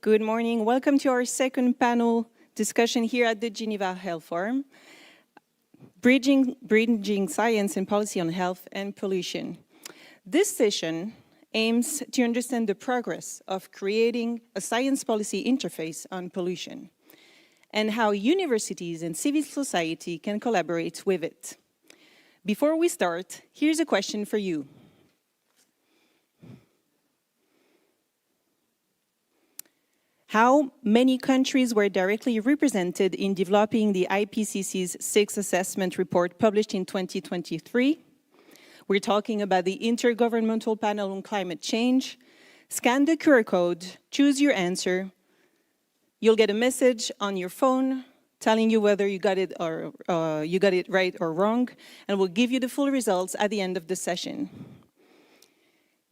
Good morning. Welcome to our second panel discussion here at the Geneva Health Forum, Bridging Science and Policy on Health and Pollution. This session aims to understand the progress of creating a science policy interface on pollution and how universities and civil society can collaborate with it. Before we start, here's a question for you. How many countries were directly represented in developing the IPCC's sixth assessment report published in 2023? We're talking about the Intergovernmental Panel on Climate Change. Scan the QR code, choose your answer. You'll get a message on your phone telling you whether you got it right or wrong, and we'll give you the full results at the end of the session.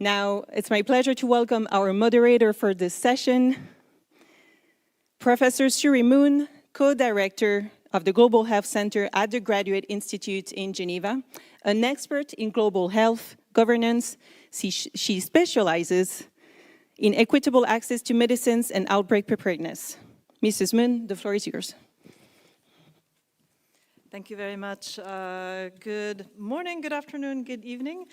Now, it's my pleasure to welcome our moderator for this session, Professor Suri Moon, co-director of the Global Health Center at the Graduate Institute in Geneva, an expert in global health governance. She specializes in equitable access to medicines and outbreak preparedness. Mrs. Moon, the floor is yours. Thank you very much. Good morning, good afternoon, good evening.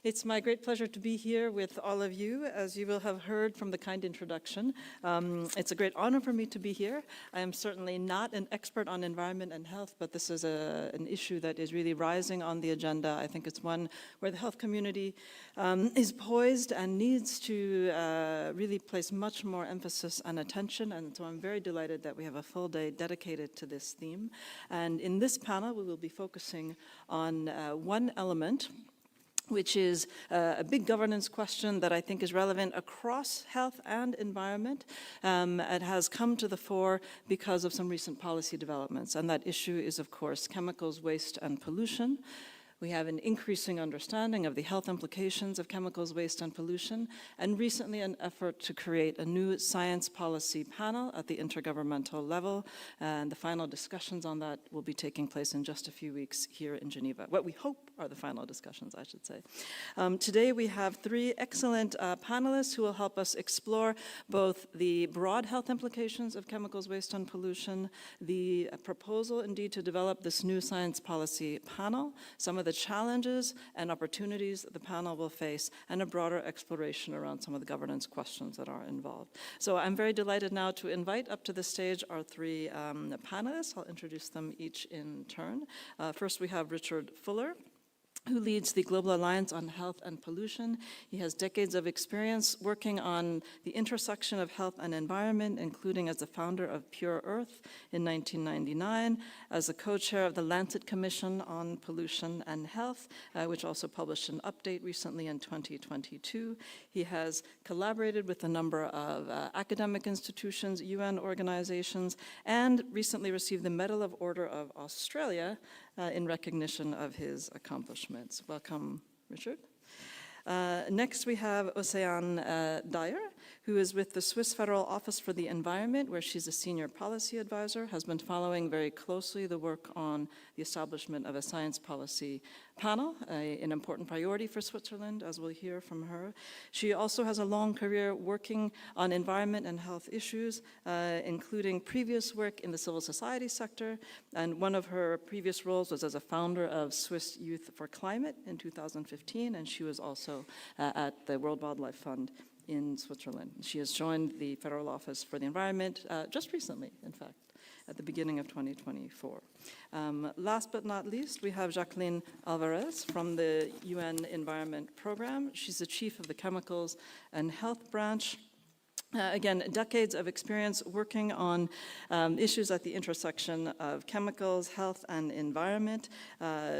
It's my great pleasure to be here with all of you. As you will have heard from the kind introduction, it's a great honor for me to be here. I am certainly not an expert on environment and health, but this is an issue that is really rising on the agenda. I think it's one where the health community is poised and needs to really place much more emphasis and attention. And so I'm very delighted that we have a full day dedicated to this theme. And in this panel, we will be focusing on one element, which is a big governance question that I think is relevant across health and environment. It has come to the fore because of some recent policy developments, and that issue is, of course, chemicals, waste, and pollution. We have an increasing understanding of the health implications of chemicals, waste, and pollution, and recently an effort to create a new science policy panel at the intergovernmental level, and the final discussions on that will be taking place in just a few weeks here in Geneva. What we hope are the final discussions, I should say. Today we have three excellent panelists who will help us explore both the broad health implications of chemicals, waste, and pollution, the proposal indeed to develop this new science policy panel, some of the challenges and opportunities the panel will face, and a broader exploration around some of the governance questions that are involved. So I'm very delighted now to invite up to the stage our three panelists. I'll introduce them each in turn. First we have Richard Fuller, who leads the Global Alliance on Health and Pollution. He has decades of experience working on the intersection of health and environment, including as the founder of Pure Earth in 1999, as the co-chair of the Lancet Commission on Pollution and Health, which also published an update recently in 2022. He has collaborated with a number of academic institutions, UN organizations, and recently received the Medal of Order of Australia in recognition of his accomplishments. Welcome, Richard. Next, we have Océane Dyer, who is with the Swiss Federal Office for the Environment, where she's a senior policy advisor, has been following very closely the work on the establishment of a science policy panel, an important priority for Switzerland, as we'll hear from her. She also has a long career working on environment and health issues, including previous work in the civil society sector, and one of her previous roles was as a founder of Swiss Youth for Climate in 2015, and she was also at the World Wildlife Fund in Switzerland. She has joined the Federal Office for the Environment just recently, in fact, at the beginning of 2024. Last but not least, we have Jacqueline Alvarez from the UN Environment Program. She's the chief of the Chemicals and Health Branch. Again, decades of experience working on issues at the intersection of chemicals, health, and environment.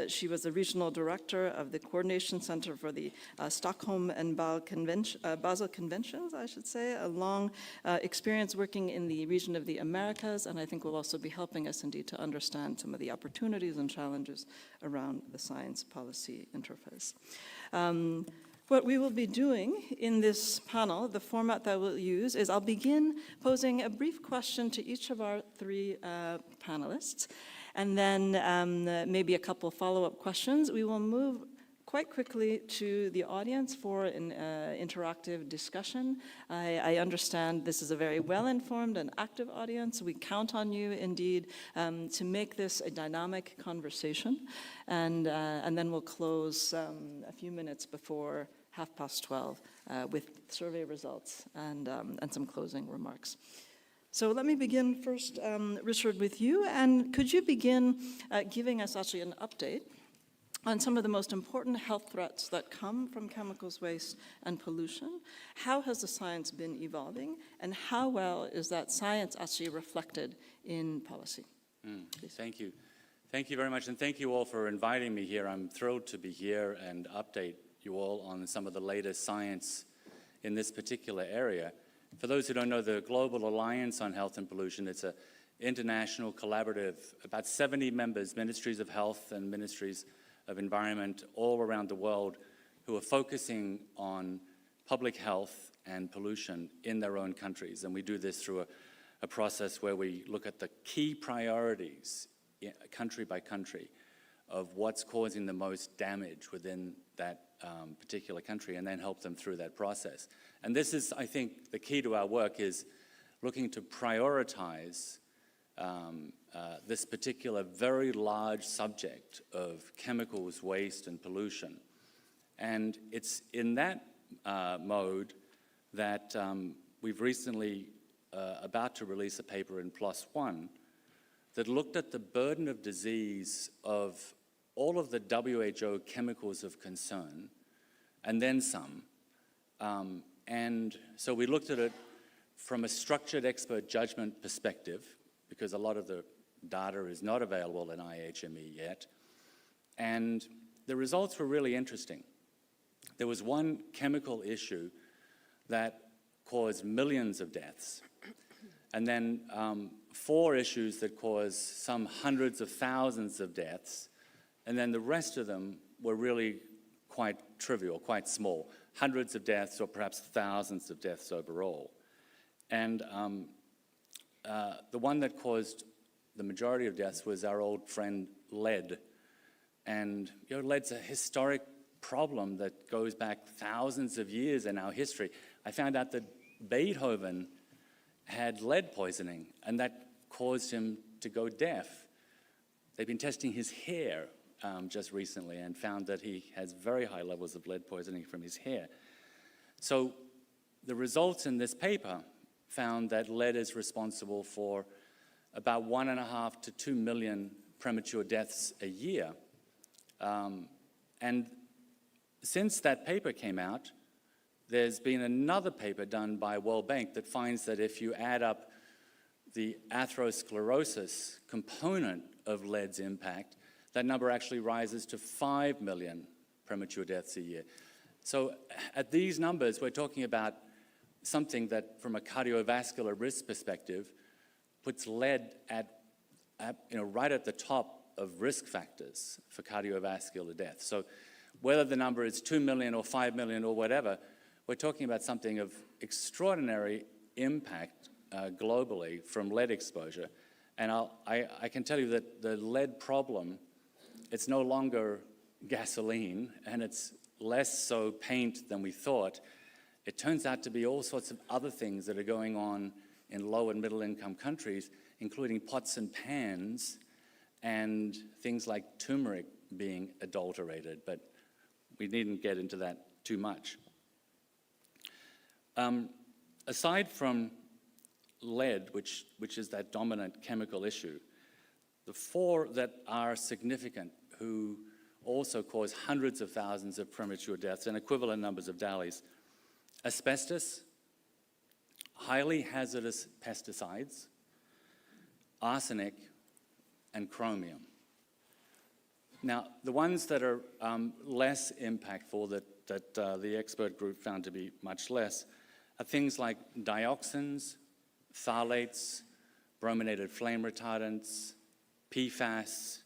She was the regional director of the Coordination Center for the Stockholm and Basel Conventions, I should say, a long experience working in the region of the Americas, and I think will also be helping us indeed to understand some of the opportunities and challenges around the science policy interface. What we will be doing in this panel, the format that we'll use, is I'll begin posing a brief question to each of our three panelists, and then maybe a couple follow-up questions. We will move quite quickly to the audience for an interactive discussion. I understand this is a very well-informed and active audience. We count on you, indeed, to make this a dynamic conversation. And then we'll close a few minutes before 12:30 with survey results and some closing remarks. So let me begin first, Richard, with you. And could you begin giving us actually an update on some of the most important health threats that come from chemicals, waste, and pollution? How has the science been evolving, and how well is that science actually reflected in policy? Thank you. Thank you very much, and thank you all for inviting me here. I'm thrilled to be here and update you all on some of the latest science in this particular area. For those who don't know, the Global Alliance on Health and Pollution, it's an international collaborative, about 70 members, ministries of health and ministries of environment all around the world, who are focusing on public health and pollution in their own countries. And we do this through a process where we look at the key priorities, country by country, of what's causing the most damage within that particular country, and then help them through that process. And this is, I think, the key to our work, is looking to prioritize this particular very large subject of chemicals, waste, and pollution. And it's in that mode that we've recently about to release a paper in PLOS ONE that looked at the burden of disease of all of the WHO chemicals of concern, and then some. And so we looked at it from a structured expert judgment perspective, because a lot of the data is not available in IHME yet. And the results were really interesting. There was one chemical issue that caused millions of deaths, and then 4 issues that caused some hundreds of thousands of deaths, and then the rest of them were really quite trivial, quite small, hundreds of deaths or perhaps thousands of deaths overall. And the one that caused the majority of deaths was our old friend lead. And lead's a historic problem that goes back thousands of years in our history. I found out that Beethoven had lead poisoning, and that caused him to go deaf. They've been testing his hair just recently and found that he has very high levels of lead poisoning from his hair. So the results in this paper found that lead is responsible for about 1.5 to 2 million premature deaths a year. And since that paper came out, there's been another paper done by World Bank that finds that if you add up the atherosclerosis component of lead's impact, that number actually rises to 5 million premature deaths a year. So at these numbers, we're talking about something that, from a cardiovascular risk perspective, puts lead at right at the top of risk factors for cardiovascular death. So whether the number is 2 million or 5 million or whatever, we're talking about something of extraordinary impact globally from lead exposure. And I can tell you that the lead problem, it's no longer gasoline, and it's less so paint than we thought. It turns out to be all sorts of other things that are going on in low and middle income countries, including pots and pans and things like turmeric being adulterated, but we needn't get into that too much. Aside from lead, which is that dominant chemical issue, the 4 that are significant, who also cause hundreds of thousands of premature deaths and equivalent numbers of DALYs: asbestos, highly hazardous pesticides, arsenic, and chromium. Now, the ones that are less impactful, that the expert group found to be much less, are things like dioxins, phthalates, brominated flame retardants, PFAS,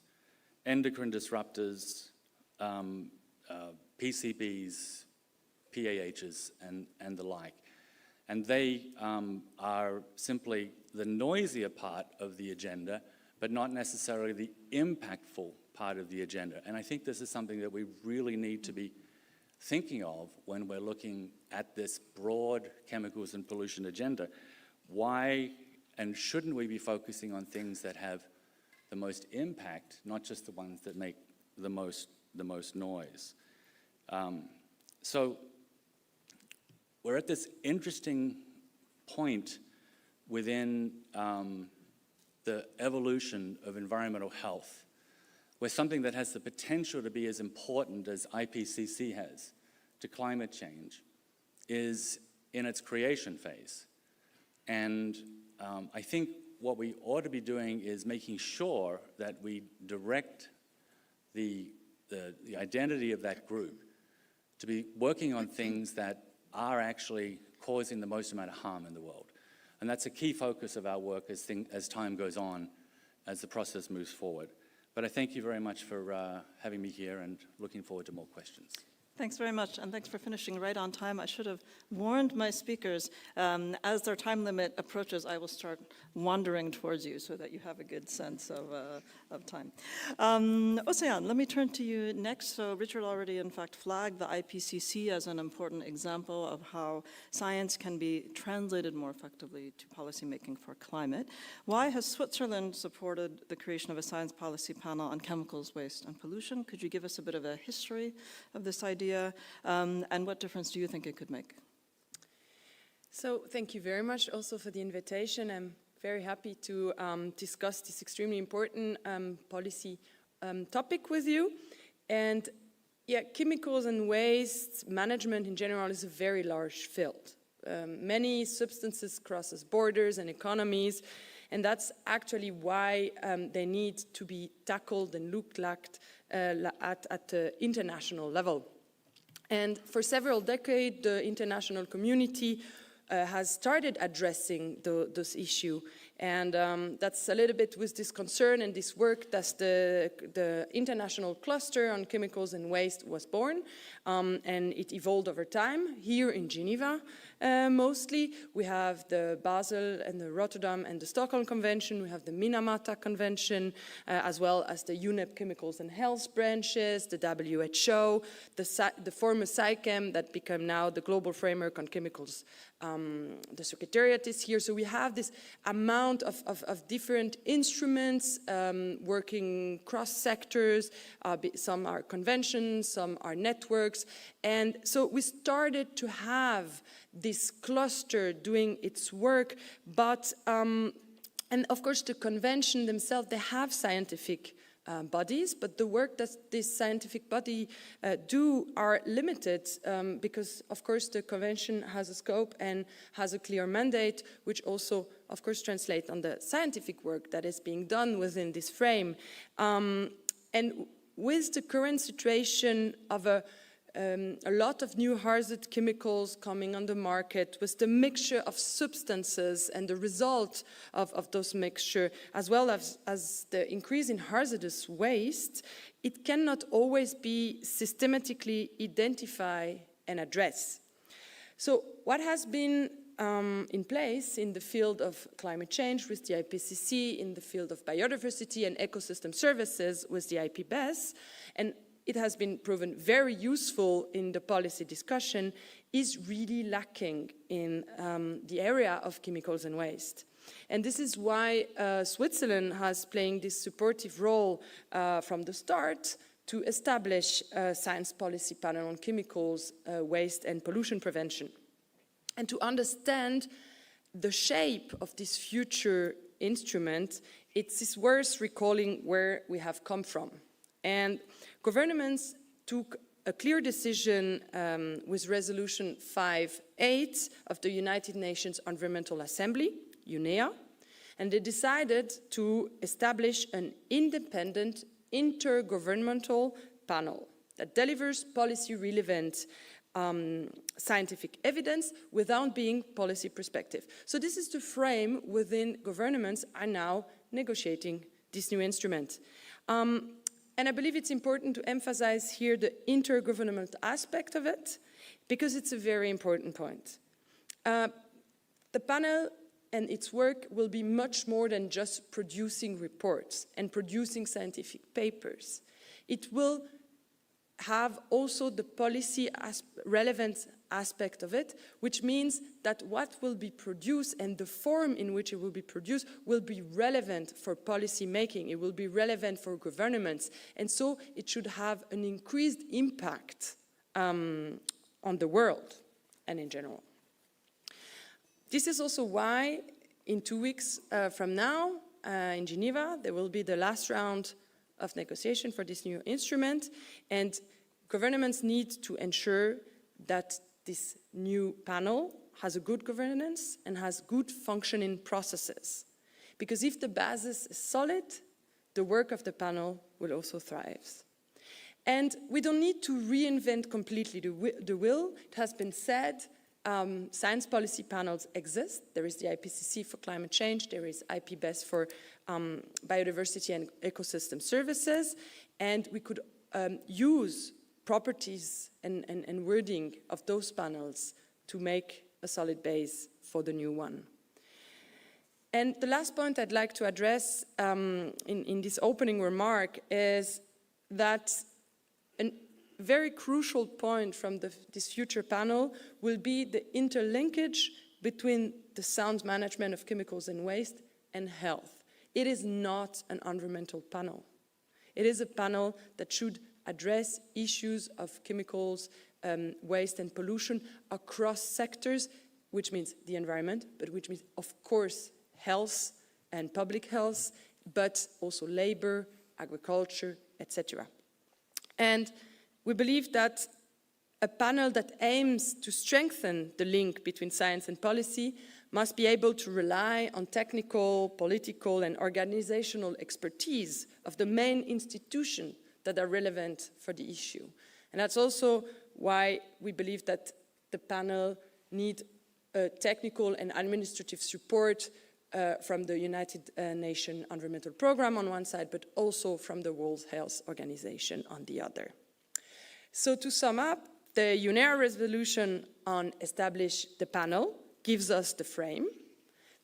endocrine disruptors, PCBs, PAHs, and the like. And they are simply the noisier part of the agenda, but not necessarily the impactful part of the agenda. And I think this is something that we really need to be thinking of when we're looking at this broad chemicals and pollution agenda. Why and shouldn't we be focusing on things that have the most impact, not just the ones that make the most noise? So we're at this interesting point within the evolution of environmental health, where something that has the potential to be as important as IPCC has to climate change is in its creation phase. And I think what we ought to be doing is making sure that we direct the identity of that group to be working on things that are actually causing the most amount of harm in the world. And that's a key focus of our work as time goes on, as the process moves forward. But I thank you very much for having me here and looking forward to more questions. Thanks very much, and thanks for finishing right on time. I should have warned my speakers, as their time limit approaches, I will start wandering towards you so that you have a good sense of time. Ocean, let me turn to you next. So Richard already, in fact, flagged the IPCC as an important example of how science can be translated more effectively to policymaking for climate. Why has Switzerland supported the creation of a science policy panel on chemicals, waste, and pollution? Could you give us a bit of a history of this idea? And what difference do you think it could make? So thank you very much also for the invitation. I'm very happy to discuss this extremely important policy topic with you. And yeah, chemicals and waste management in general is a very large field. Many substances crosses borders and economies, and that's actually why they need to be tackled and looked at the international level. And for several decades, the international community has started addressing this issue. And that's a little bit with this concern and this work that the International Cluster on Chemicals and Waste was born. And it evolved over time here in Geneva. Mostly, we have the Basel and the Rotterdam and the Stockholm Convention. We have the Minamata Convention, as well as the UNEP Chemicals and Health branches, the WHO, the former SAICHEM that became now the Global Framework on Chemicals. The Secretariat is here. So we have this amount of different instruments working cross sectors. Some are conventions, some are networks. And so we started to have this cluster doing its work, but, and of course the convention themselves, they have scientific bodies, but the work that this scientific body do are limited because, of course, the convention has a scope and has a clear mandate, which also, of course, translates on the scientific work that is being done within this frame. And with the current situation of a lot of new hazard chemicals coming on the market, with the mixture of substances and the result of those mixture, as well as the increase in hazardous waste, it cannot always be systematically identified and addressed. So what has been in place in the field of climate change with the IPCC, in the field of biodiversity and ecosystem services with the IPBES, and it has been proven very useful in the policy discussion, is really lacking in the area of chemicals and waste. And this is why Switzerland has playing this supportive role from the start to establish a science policy panel on chemicals, waste and pollution prevention. And to understand the shape of this future instrument, it's worth recalling where we have come from. And governments took a clear decision with Resolution 5.8 of the United Nations Environmental Assembly, UNEA, and they decided to establish an independent intergovernmental panel that delivers policy-relevant scientific evidence without being policy perspective. So this is the frame within governments are now negotiating this new instrument. And I believe it's important to emphasize here the intergovernmental aspect of it, because it's a very important point. The panel and its work will be much more than just producing reports and producing scientific papers. It will have also the policy relevant aspect of it, which means that what will be produced and the form in which it will be produced will be relevant for policy making. It will be relevant for governments. And so it should have an increased impact on the world and in general. This is also why in 2 weeks from now in Geneva, there will be the last round of negotiation for this new instrument, and governments need to ensure that this new panel has a good governance and has good functioning processes. Because if the basis is solid, the work of the panel will also thrive. And we don't need to reinvent completely the wheel. It has been said, science policy panels exist. There is the IPCC for climate change, there is IPBES for biodiversity and ecosystem services, and we could use properties and wording of those panels to make a solid base for the new one. And the last point I'd like to address in this opening remark is that a very crucial point from this future panel will be the interlinkage between the sound management of chemicals and waste and health. It is not an environmental panel. It is a panel that should address issues of chemicals, waste and pollution across sectors, which means the environment, but which means, of course, health and public health, but also labor, agriculture, etc. And we believe that a panel that aims to strengthen the link between science and policy must be able to rely on technical, political, and organizational expertise of the main institutions that are relevant for the issue. And that's also why we believe that the panel needs technical and administrative support from the United Nations Environmental Programme on one side, but also from the World Health Organization on the other. So to sum up, the UNEA resolution on establish the panel gives us the frame.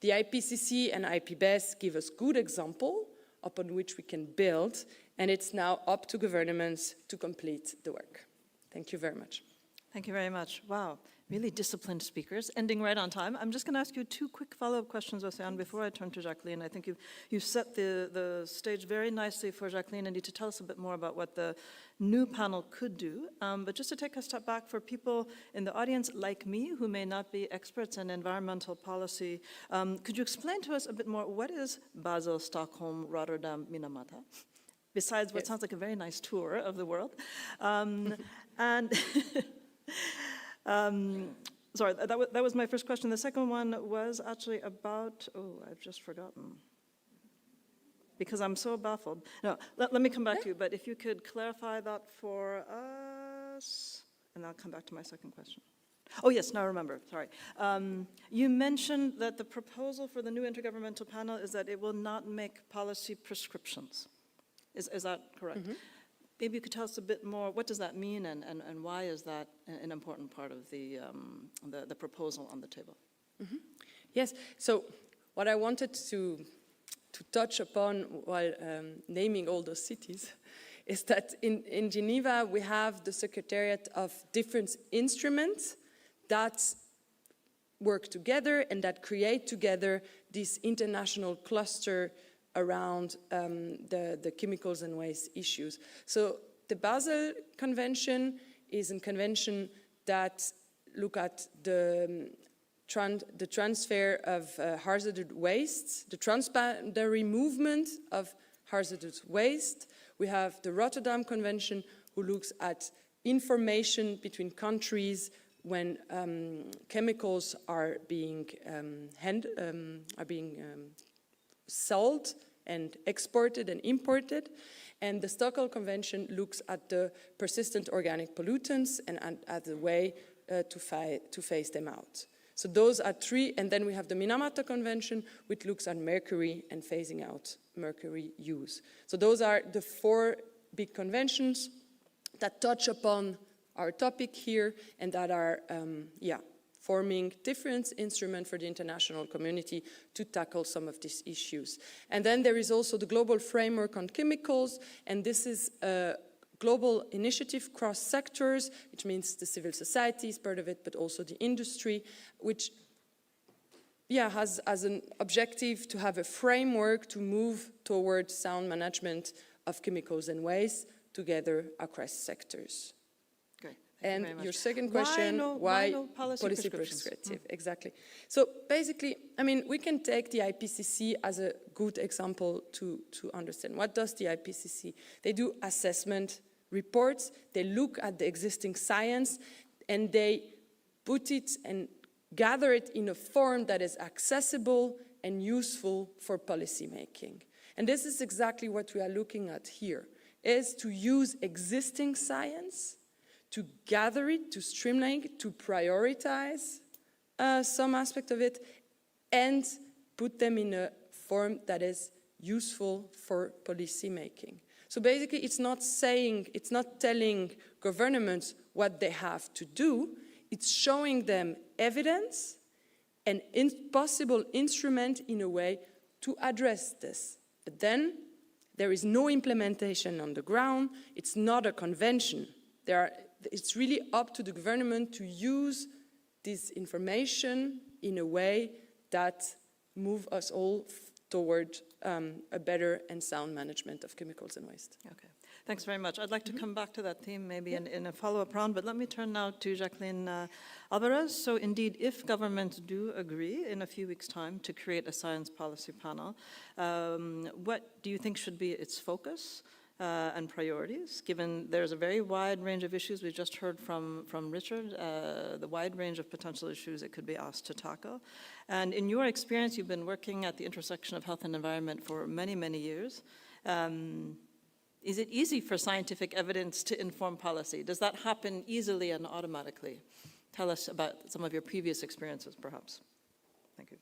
The IPCC and IPBES give us good example upon which we can build, and it's now up to governments to complete the work. Thank you very much. Thank you very much. Wow, really disciplined speakers, ending right on time. I'm just going to ask you 2 quick follow-up questions, Oceane, before I turn to Jacqueline. I think you've set the stage very nicely for Jacqueline and you to tell us a bit more about what the new panel could do. But just to take a step back for people in the audience like me who may not be experts in environmental policy, could you explain to us a bit more, what is Basel, Stockholm, Rotterdam, Minamata? Besides what sounds like a very nice tour of the world. And sorry, that was my first question. The second one was actually about, oh, I've just forgotten. Because I'm so baffled. No, let me come back to you, but if you could clarify that for us, and I'll come back to my second question. Oh yes, now I remember, sorry. You mentioned that the proposal for the new intergovernmental panel is that it will not make policy prescriptions. Is that correct? Mm-hmm. Maybe you could tell us a bit more, what does that mean and why is that an important part of the proposal on the table? Mm-hmm. Yes, so what I wanted to touch upon while naming all those cities is that in Geneva we have the Secretariat of different instruments that work together and that create together this international cluster around the chemicals and waste issues. So the Basel Convention is a convention that look at the transfer of hazardous waste, the transboundary movement of hazardous waste. We have the Rotterdam Convention, who looks at information between countries when chemicals are being sold and exported and imported. And the Stockholm Convention looks at the persistent organic pollutants and at the way to phase them out. So those are 3, and then we have the Minamata Convention, which looks at mercury and phasing out mercury use. So those are the 4 big conventions that touch upon our topic here and that are forming different instruments for the international community to tackle some of these issues. And then there is also the Global Framework on Chemicals, and this is a global initiative cross sectors, which means the civil society is part of it, but also the industry, which has as an objective to have a framework to move towards sound management of chemicals and waste together across sectors. Great. And your second question, why no policy prescriptive? Exactly. So basically, I mean, we can take the IPCC as a good example to understand. What does the IPCC? They do assessment reports, they look at the existing science, and they put it and gather it in a form that is accessible and useful for policy making. And this is exactly what we are looking at here, is to use existing science, to gather it, to streamline it, to prioritize some aspect of it, and put them in a form that is useful for policy making. So basically, it's not telling governments what they have to do, it's showing them evidence and possible instrument in a way to address this. But then there is no implementation on the ground, it's not a convention. It's really up to the government to use this information in a way that move us all toward a better and sound management of chemicals and waste. Okay, thanks very much. I'd like to come back to that theme maybe in a follow-up round, but let me turn now to Jacqueline Alvarez. So indeed, if governments do agree in a few weeks' time to create a science policy panel, what do you think should be its focus and priorities, given there's a very wide range of issues we just heard from Richard, the wide range of potential issues it could be asked to tackle. And in your experience, you've been working at the intersection of health and environment for many, many years. Is it easy for scientific evidence to inform policy? Does that happen easily and automatically? Tell us about some of your previous experiences, perhaps. Thank you.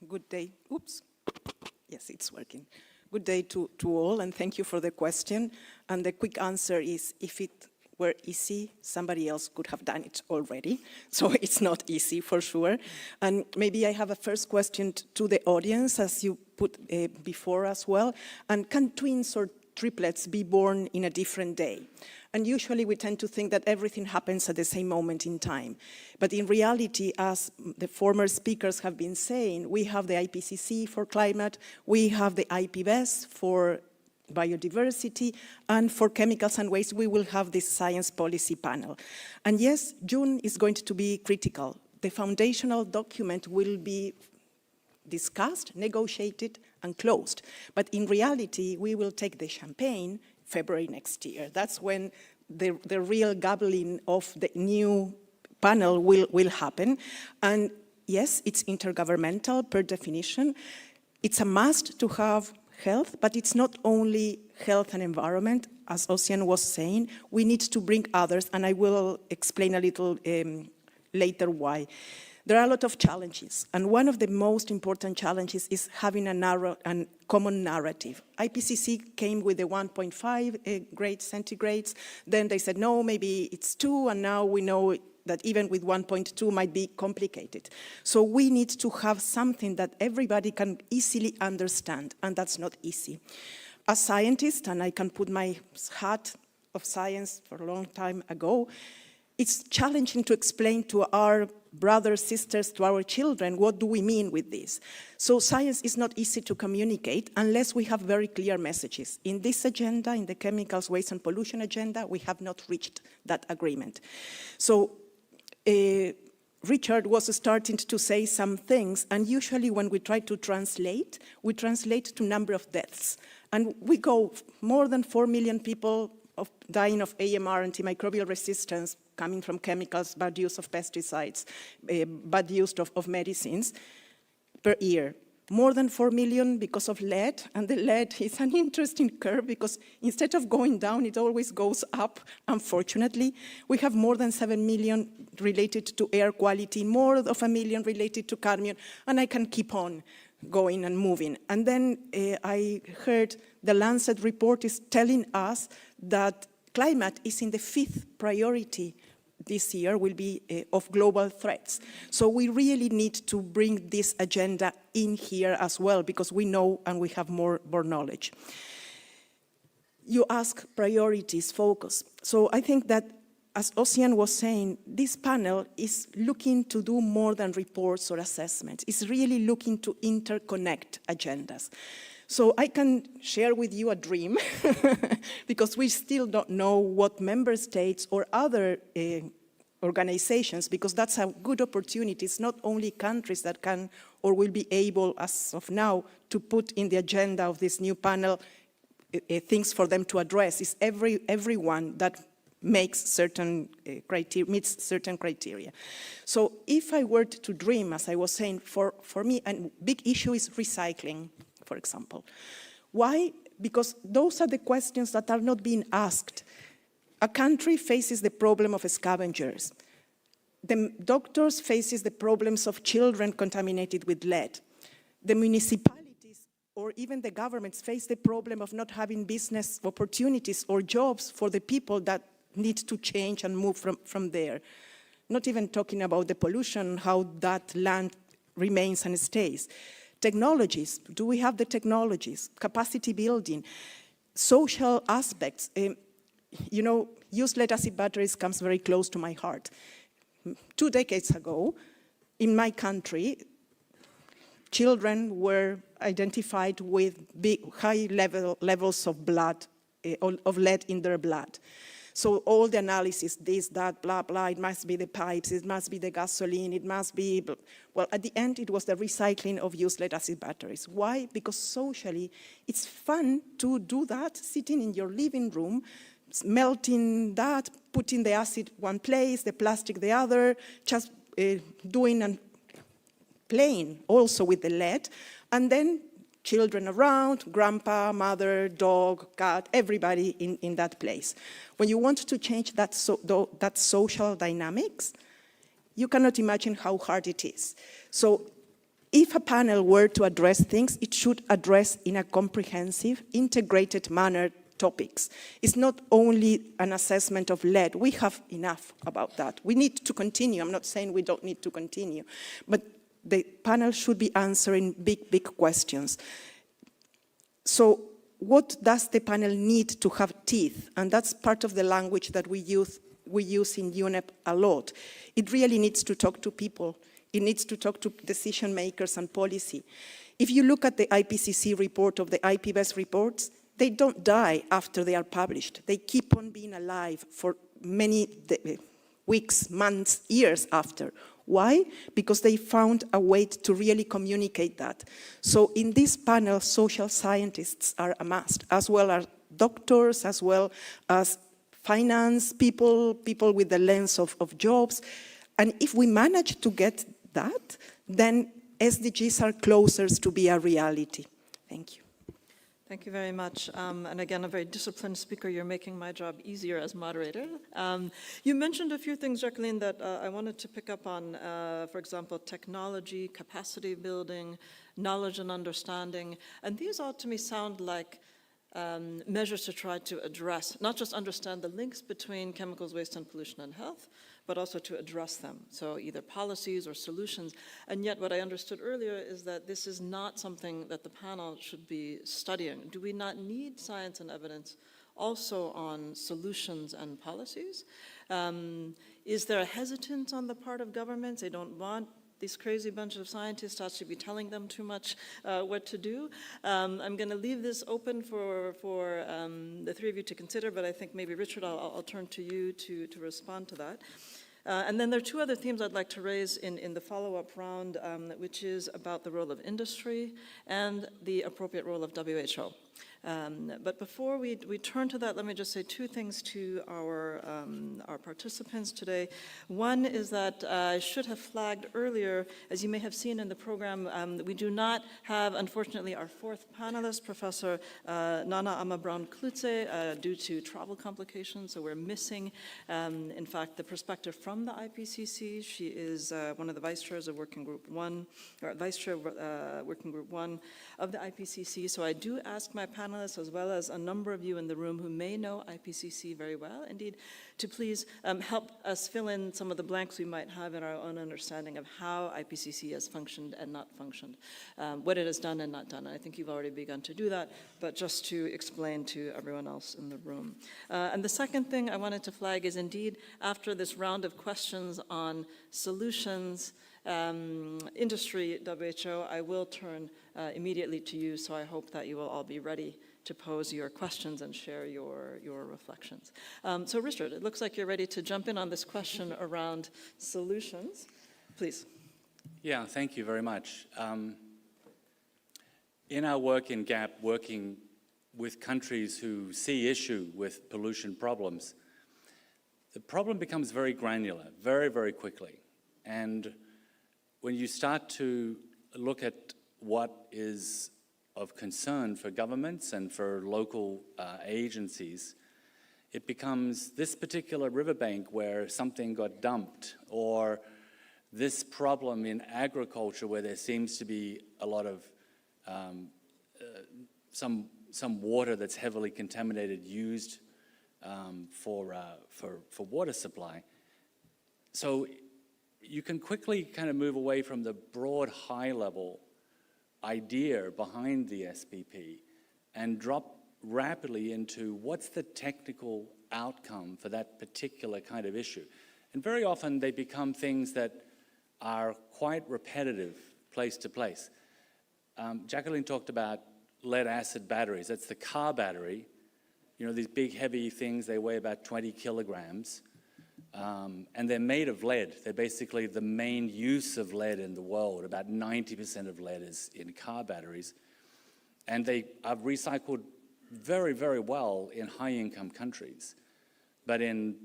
Good day. Oops. Yes, it's working. Good day to all, and thank you for the question. And the quick answer is, if it were easy, somebody else could have done it already. So it's not easy, for sure. And maybe I have a first question to the audience, as you put before as well. And can twins or triplets be born in a different day? And usually we tend to think that everything happens at the same moment in time. But in reality, as the former speakers have been saying, we have the IPCC for climate, we have the IPBES for biodiversity, and for chemicals and waste, we will have this science policy panel. And yes, June is going to be critical. The foundational document will be discussed, negotiated, and closed. But in reality, we will take the champagne February next year. That's when the real gabbling of the new panel will happen. And yes, it's intergovernmental per definition. It's a must to have health, but it's not only health and environment. As Ocean was saying, we need to bring others, and I will explain a little later why. There are a lot of challenges, and one of the most important challenges is having a narrow and common narrative. IPCC came with the 1.5 grade centigrades, then they said, no, maybe it's 2, and now we know that even with 1.2 might be complicated. So we need to have something that everybody can easily understand, and that's not easy. As scientist, and I can put my hat of science for a long time ago, it's challenging to explain to our brothers, sisters, to our children, what do we mean with this? So science is not easy to communicate unless we have very clear messages. In this agenda, in the chemicals, waste and pollution agenda, we have not reached that agreement. So Richard was starting to say some things, and usually when we try to translate, we translate to number of deaths. And we go more than 4 million people dying of AMR, antimicrobial resistance, coming from chemicals, bad use of pesticides, bad use of medicines per year. More than 4 million because of lead, and the lead is an interesting curve because instead of going down, it always goes up, unfortunately. We have more than 7 million related to air quality, more of 1 million related to cadmium, and I can keep on going and moving. And then I heard the Lancet report is telling us that climate is in the 5th priority this year will be of global threats. So we really need to bring this agenda in here as well, because we know and we have more knowledge. You ask priorities, focus. So I think that, as Ocean was saying, this panel is looking to do more than reports or assessments. It's really looking to interconnect agendas. So I can share with you a dream, because we still don't know what member states or other organizations, because that's a good opportunity. It's not only countries that can or will be able, as of now, to put in the agenda of this new panel things for them to address. It's everyone that makes certain criteria, meets certain criteria. So if I were to dream, as I was saying, for me, a big issue is recycling, for example. Why? Because those are the questions that are not being asked. A country faces the problem of scavengers. The doctors faces the problems of children contaminated with lead. The municipalities or even the governments face the problem of not having business opportunities or jobs for the people that need to change and move from there. Not even talking about the pollution, how that land remains and stays. Technologies, do we have the technologies? Capacity building, social aspects. You know, used lead-acid batteries comes very close to my heart. 2 decades ago, in my country, children were identified with high levels of blood, of lead in their blood. So all the analysis, this, that, blah, blah, it must be the pipes, it must be the gasoline, it must be, well, at the end, it was the recycling of used lead-acid batteries. Why? Because socially, it's fun to do that, sitting in your living room, melting that, putting the acid one place, the plastic the other, just doing and playing also with the lead, and then children around, grandpa, mother, dog, cat, everybody in that place. When you want to change that social dynamics, you cannot imagine how hard it is. So if a panel were to address things, it should address in a comprehensive, integrated manner topics. It's not only an assessment of lead. We have enough about that. We need to continue. I'm not saying we don't need to continue, but the panel should be answering big questions. So what does the panel need to have teeth? And that's part of the language that we use in UNEP a lot. It really needs to talk to people. It needs to talk to decision makers and policy. If you look at the IPCC report of the IPBES reports, they don't die after they are published. They keep on being alive for many weeks, months, years after. Why? Because they found a way to really communicate that. So in this panel, social scientists are a must, as well as doctors, as well as finance people, people with the lens of jobs. And if we manage to get that, then SDGs are closer to be a reality. Thank you. Thank you very much. And again, a very disciplined speaker. You're making my job easier as moderator. You mentioned a few things, Jacqueline, that I wanted to pick up on. For example, technology, capacity building, knowledge and understanding. And these all to me sound like measures to try to address, not just understand the links between chemicals, waste, and pollution and health, but also to address them. So either policies or solutions. And yet what I understood earlier is that this is not something that the panel should be studying. Do we not need science and evidence also on solutions and policies? Is there a hesitance on the part of governments? They don't want these crazy bunch of scientists to actually be telling them too much what to do. I'm going to leave this open for the three of you to consider, but I think maybe Richard, I'll turn to you to respond to that. And then there are two other themes I'd like to raise in the follow-up round, which is about the role of industry and the appropriate role of WHO. But before we turn to that, let me just say two things to our participants today. One is that I should have flagged earlier, as you may have seen in the program, we do not have, unfortunately, our fourth panelist, Professor Nana Ama-Brown-Klutze, due to travel complications, so we're missing, in fact, the perspective from the IPCC. She is one of the vice chairs of Working Group 1, or vice chair of Working Group 1 of the IPCC, so I do ask my my panelists, as well as a number of you in the room who may know IPCC very well, indeed, to please help us fill in some of the blanks we might have in our own understanding of how IPCC has functioned and not functioned, what it has done and not done. And I think you've already begun to do that, but just to explain to everyone else in the room. And the second thing I wanted to flag is indeed, after this round of questions on solutions, industry, WHO, I will turn immediately to you, so I hope that you will all be ready to pose your questions and share your reflections. So Richard, it looks like you're ready to jump in on this question around solutions. Please. Yeah, thank you very much. In our work in GAP, working with countries who see issue with pollution problems, the problem becomes very granular, very, very quickly. And when you start to look at what is of concern for governments and for local agencies, it becomes this particular riverbank where something got dumped, or this problem in agriculture where there seems to be a lot of some water that's heavily contaminated used for water supply. So you can quickly kind of move away from the broad high-level idea behind the SPP and drop rapidly into what's the technical outcome for that particular kind of issue. And very often they become things that are quite repetitive place to place. Jacqueline talked about lead-acid batteries. That's the car battery. You know, these big, heavy things, they weigh about 20 kilograms. And they're made of lead. They're basically the main use of lead in the world. About 90% of lead is in car batteries. And they are recycled very, very well in high-income countries. But in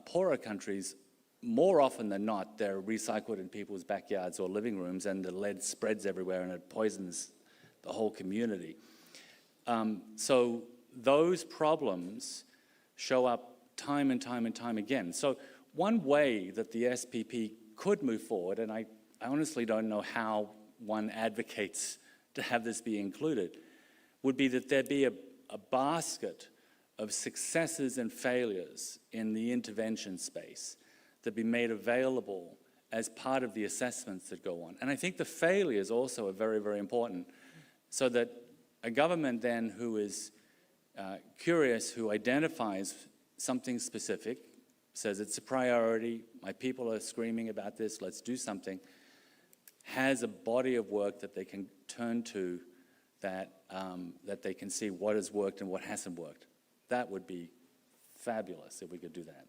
poorer countries, more often than not, they're recycled in people's backyards or living rooms, and the lead spreads everywhere and it poisons the whole community. So those problems show up time and time and time again. So one way that the SPP could move forward, and I honestly don't know how one advocates to have this be included, would be that there be a basket of successes and failures in the intervention space that be made available as part of the assessments that go on. And I think the failures also are very, very important, so that a government then who is curious, who identifies something specific, says it's a priority, my people are screaming about this, let's do something, has a body of work that they can turn to, that they can see what has worked and what hasn't worked. That would be fabulous if we could do that.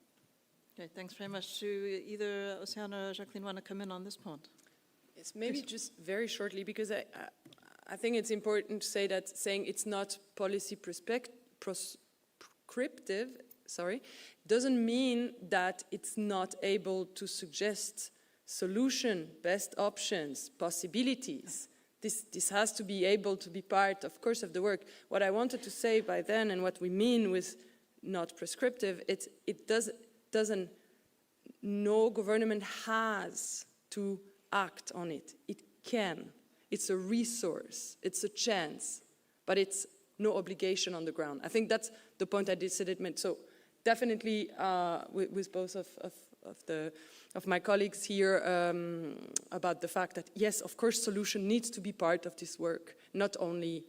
Okay, thanks very much. Do either Oceana or Jacqueline want to come in on this point? Yes, maybe just very shortly, because I think it's important to say that saying it's not policy prescriptive, doesn't mean that it's not able to suggest solution, best options, possibilities. This has to be able to be part, of course, of the work. What I wanted to say by then, and what we mean with not prescriptive, doesn't, no government has to act on it. It can. It's a resource. It's a chance. But it's no obligation on the ground. I think that's the point I said it meant. So definitely with both of my colleagues here about the fact that, yes, of course, solution needs to be part of this work, not only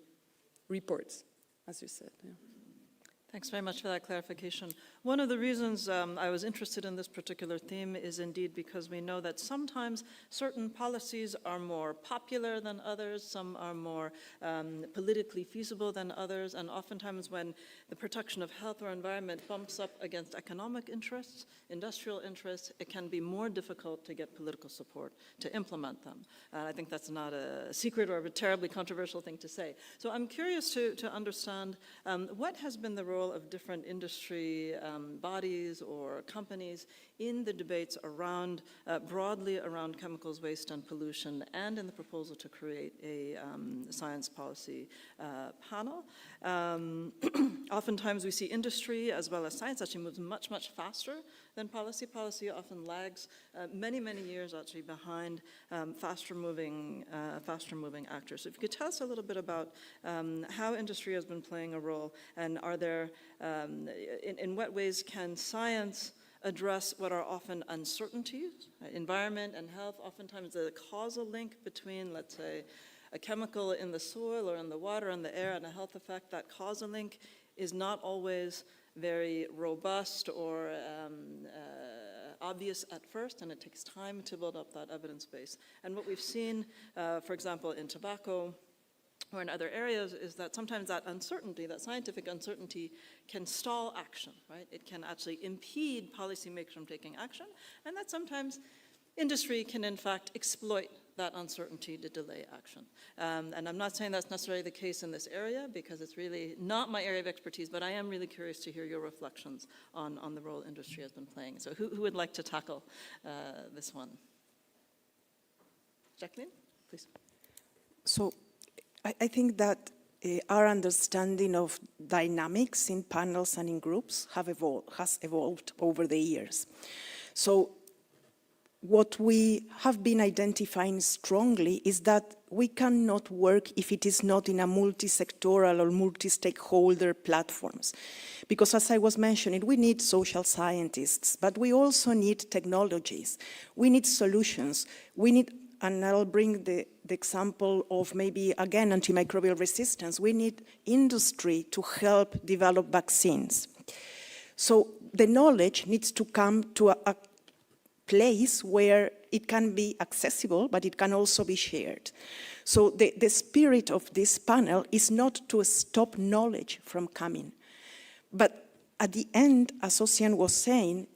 reports, as you said. Yeah. Thanks very much for that clarification. One of the reasons I was interested in this particular theme is indeed because we know that sometimes certain policies are more popular than others, some are more politically feasible than others, and oftentimes when the protection of health or environment bumps up against economic interests, industrial interests, it can be more difficult to get political support to implement them. I think that's not a secret or a terribly controversial thing to say. So I'm curious to understand what has been the role role of different industry bodies or companies in the debates around, broadly around chemicals, waste, and pollution, and in the proposal to create a science policy panel. Oftentimes we see industry as well as science actually moves much, much faster than policy. Policy often lags many, many years actually behind faster moving actors. So if you could tell us a little bit about how industry has been playing a role, and are there, in what ways can science address what are often uncertainties, right? Environment and health, oftentimes the causal link between, let's say, a chemical in the soil or in the water and the air and a health effect, that causal link is not always very robust or obvious at first, and it takes time to build up that evidence base. And what we've seen, for example, in tobacco or in other areas, is that sometimes that uncertainty, that scientific uncertainty, can stall action, right? It can actually impede policymakers from taking action, and that sometimes industry can in fact exploit that uncertainty to delay action. And I'm not saying that's necessarily the case in this area, because it's really not my area of expertise, but I am really curious to hear your reflections on the role industry has been playing. So who would like to tackle this one? Jacqueline, please. So I think that our understanding of dynamics in panels and in groups has evolved over the years. So what we have been identifying strongly is that we cannot work if it is not in a multi-sectoral or multi-stakeholder platforms. Because as I was mentioning, we need social scientists, but we also need technologies. We need solutions. We need, and I'll bring the example of maybe, again, antimicrobial resistance. We need industry to help develop vaccines. So the knowledge needs to come to a place where it can be accessible, but it can also be shared. So the spirit of this panel is not to stop knowledge from coming. But at the end, as Ocean was saying,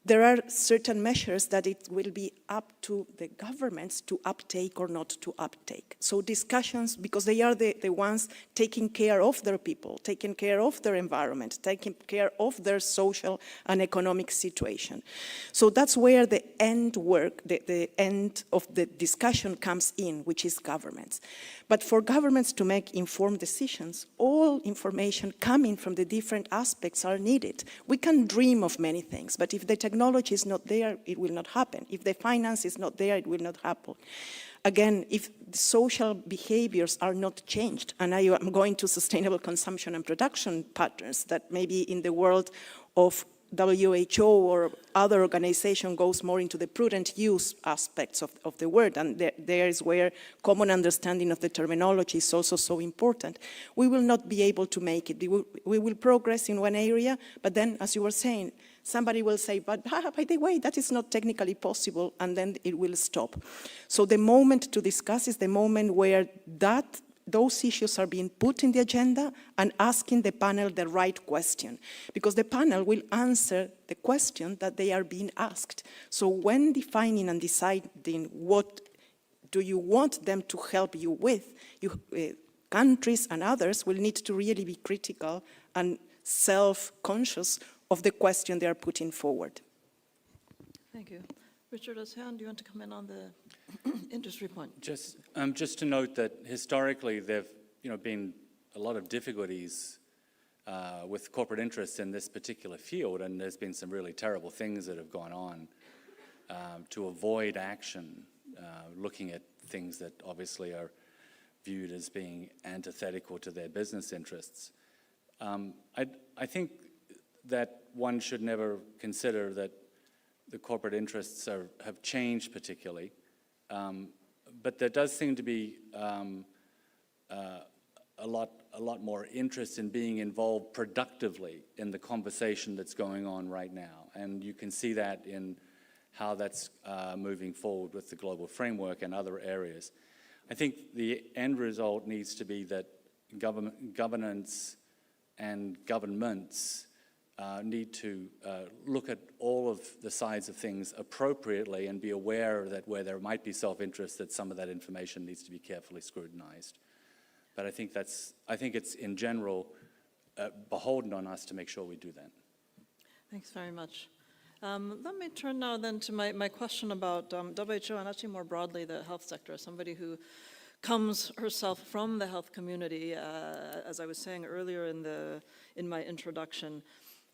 there are certain measures that it will be up to the governments to uptake or not to uptake. So discussions, because they are the ones taking care of their people, taking care of their environment, taking care of their social and economic situation. So that's where the end work, the end of the discussion comes in, which is governments. But for governments to make informed decisions, all information coming from the different aspects are needed. We can dream of many things, but if the technology is not there, it will not happen. If the finance is not there, it will not happen. Again, if the social behaviors are not changed, and I am going to sustainable consumption and production patterns that maybe in the world of WHO or other organization goes more into the prudent use aspects of the word, and there is where common understanding of the terminology is also so important. We will not be able to make it. We will progress in one area, but then, as you were saying, somebody will say, but by the way, that is not technically possible, and then it will stop. So the moment to discuss is the moment where those issues are being put in the agenda and asking the panel the right question, because the panel will answer the question that they are being asked. So when defining and deciding what do you want them to help you with, countries and others will need to really be critical and self-conscious of the question they are putting forward. Thank you. Richard Ocean, do you want to come in on the industry point? Just to note that historically there have been a lot of difficulties with corporate interests in this particular field, and there's been some really terrible things that have gone on to avoid action, looking at things that obviously are viewed as being antithetical to their business interests. I think that one should never consider that the corporate interests have changed particularly, but there does seem to be a lot more interest in being involved productively in the conversation that's going on right now, and you can see that in how that's moving forward with the global framework and other areas. I think the end result needs to be that governance and governments need to look at all of the sides of things appropriately and be aware that where there might be self-interest, that some of that information needs to be carefully scrutinized. But I think it's in general beholden on us to make sure we do that. Thanks very much. Let me turn now then to my question about WHO and actually more broadly the health sector. Somebody who comes herself from the health community, as I was saying earlier in my introduction.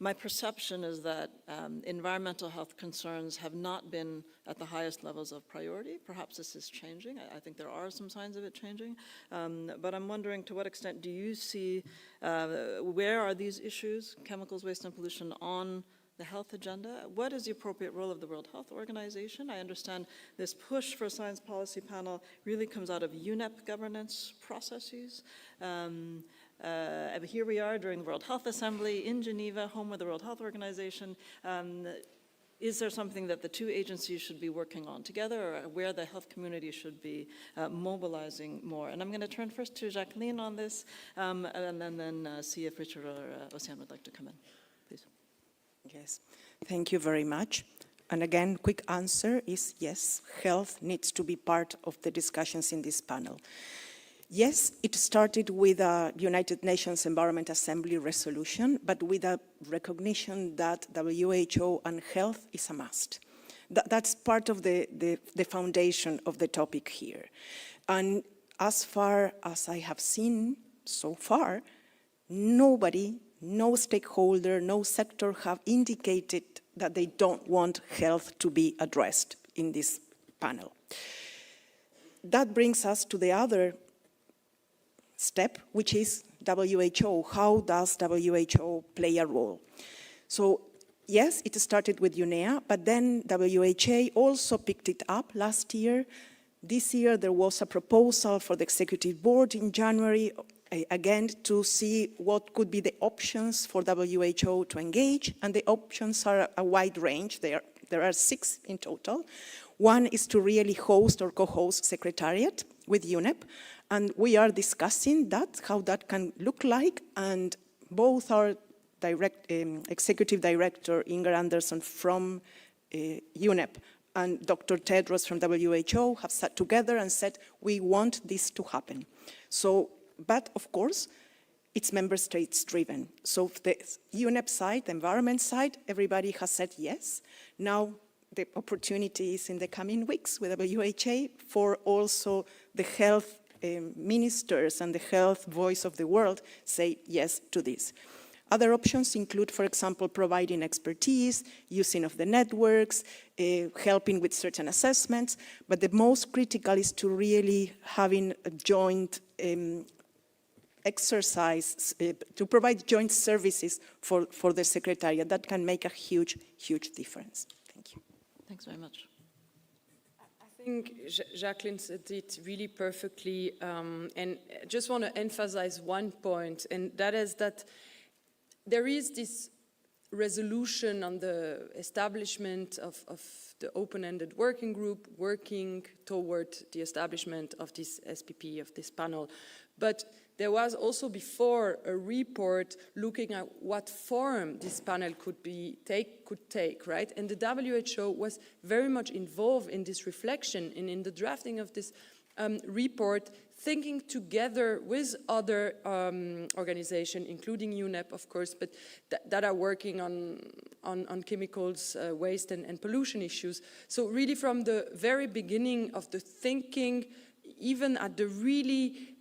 My perception is that environmental health concerns have not been at the highest levels of priority. Perhaps this is changing. I think there are some signs of it changing. But I'm wondering, to what extent do you see, where are these issues, chemicals, waste, and pollution, on the health agenda? What is the appropriate role of the World Health Organization? I understand this push for a science policy panel really comes out of UNEP governance processes. Here we are during the World Health Assembly in Geneva, home of the World Health Organization. Is there something that the two agencies should be working on together, or where the health community should be mobilizing more? And I'm going to turn first to Jacqueline on this, and then see if Richard or Ocean would like to come in. Please. Yes, thank you very much. And again, quick answer is yes, health needs to be part of the discussions in this panel. Yes, it started with a United Nations Environment Assembly resolution, but with a recognition that WHO and health is a must. That's part of the foundation of the topic here. And as far as I have seen so far, nobody, no stakeholder, no sector have indicated that they don't want health to be addressed in this panel. That brings us to the other step, which is WHO. How does WHO play a role? So yes, it started with UNEA, but then WHO also picked it up last year. This year there was a proposal for the executive board in January, again, to see what could be the options for WHO to engage, and the options are a wide range. There are 6 in total. One is to really host or co-host secretariat with UNEP, and we are discussing that, how that can look like, and both our executive director, Inger Anderson from UNEP, and Dr. Tedros from WHO have sat together and said, we want this to happen. So, but of course, it's member states driven. So the UNEP side, the environment side, everybody has said yes. Now the opportunity is in the coming weeks with WHO for also the health ministers and the health voice of the world say yes to this. Other options include, for example, providing expertise, using of the networks, helping with certain assessments, but the most critical is to really having a joint exercise, to provide joint services for the Secretariat. That can make a huge, huge difference. Thank you. Thanks very much. I think Jacqueline said it really perfectly, and I just want to emphasize one point, and that is that there is this resolution on the establishment of the open-ended working group working toward the establishment of this SPP, of this panel. But there was also before a report looking at what form this panel could take, right? And the WHO was very much involved in this reflection and in the drafting of this report, thinking together with other organizations, including UNEP, of course, but that are working on chemicals, waste and pollution issues. So really from the very beginning of the thinking, even at the really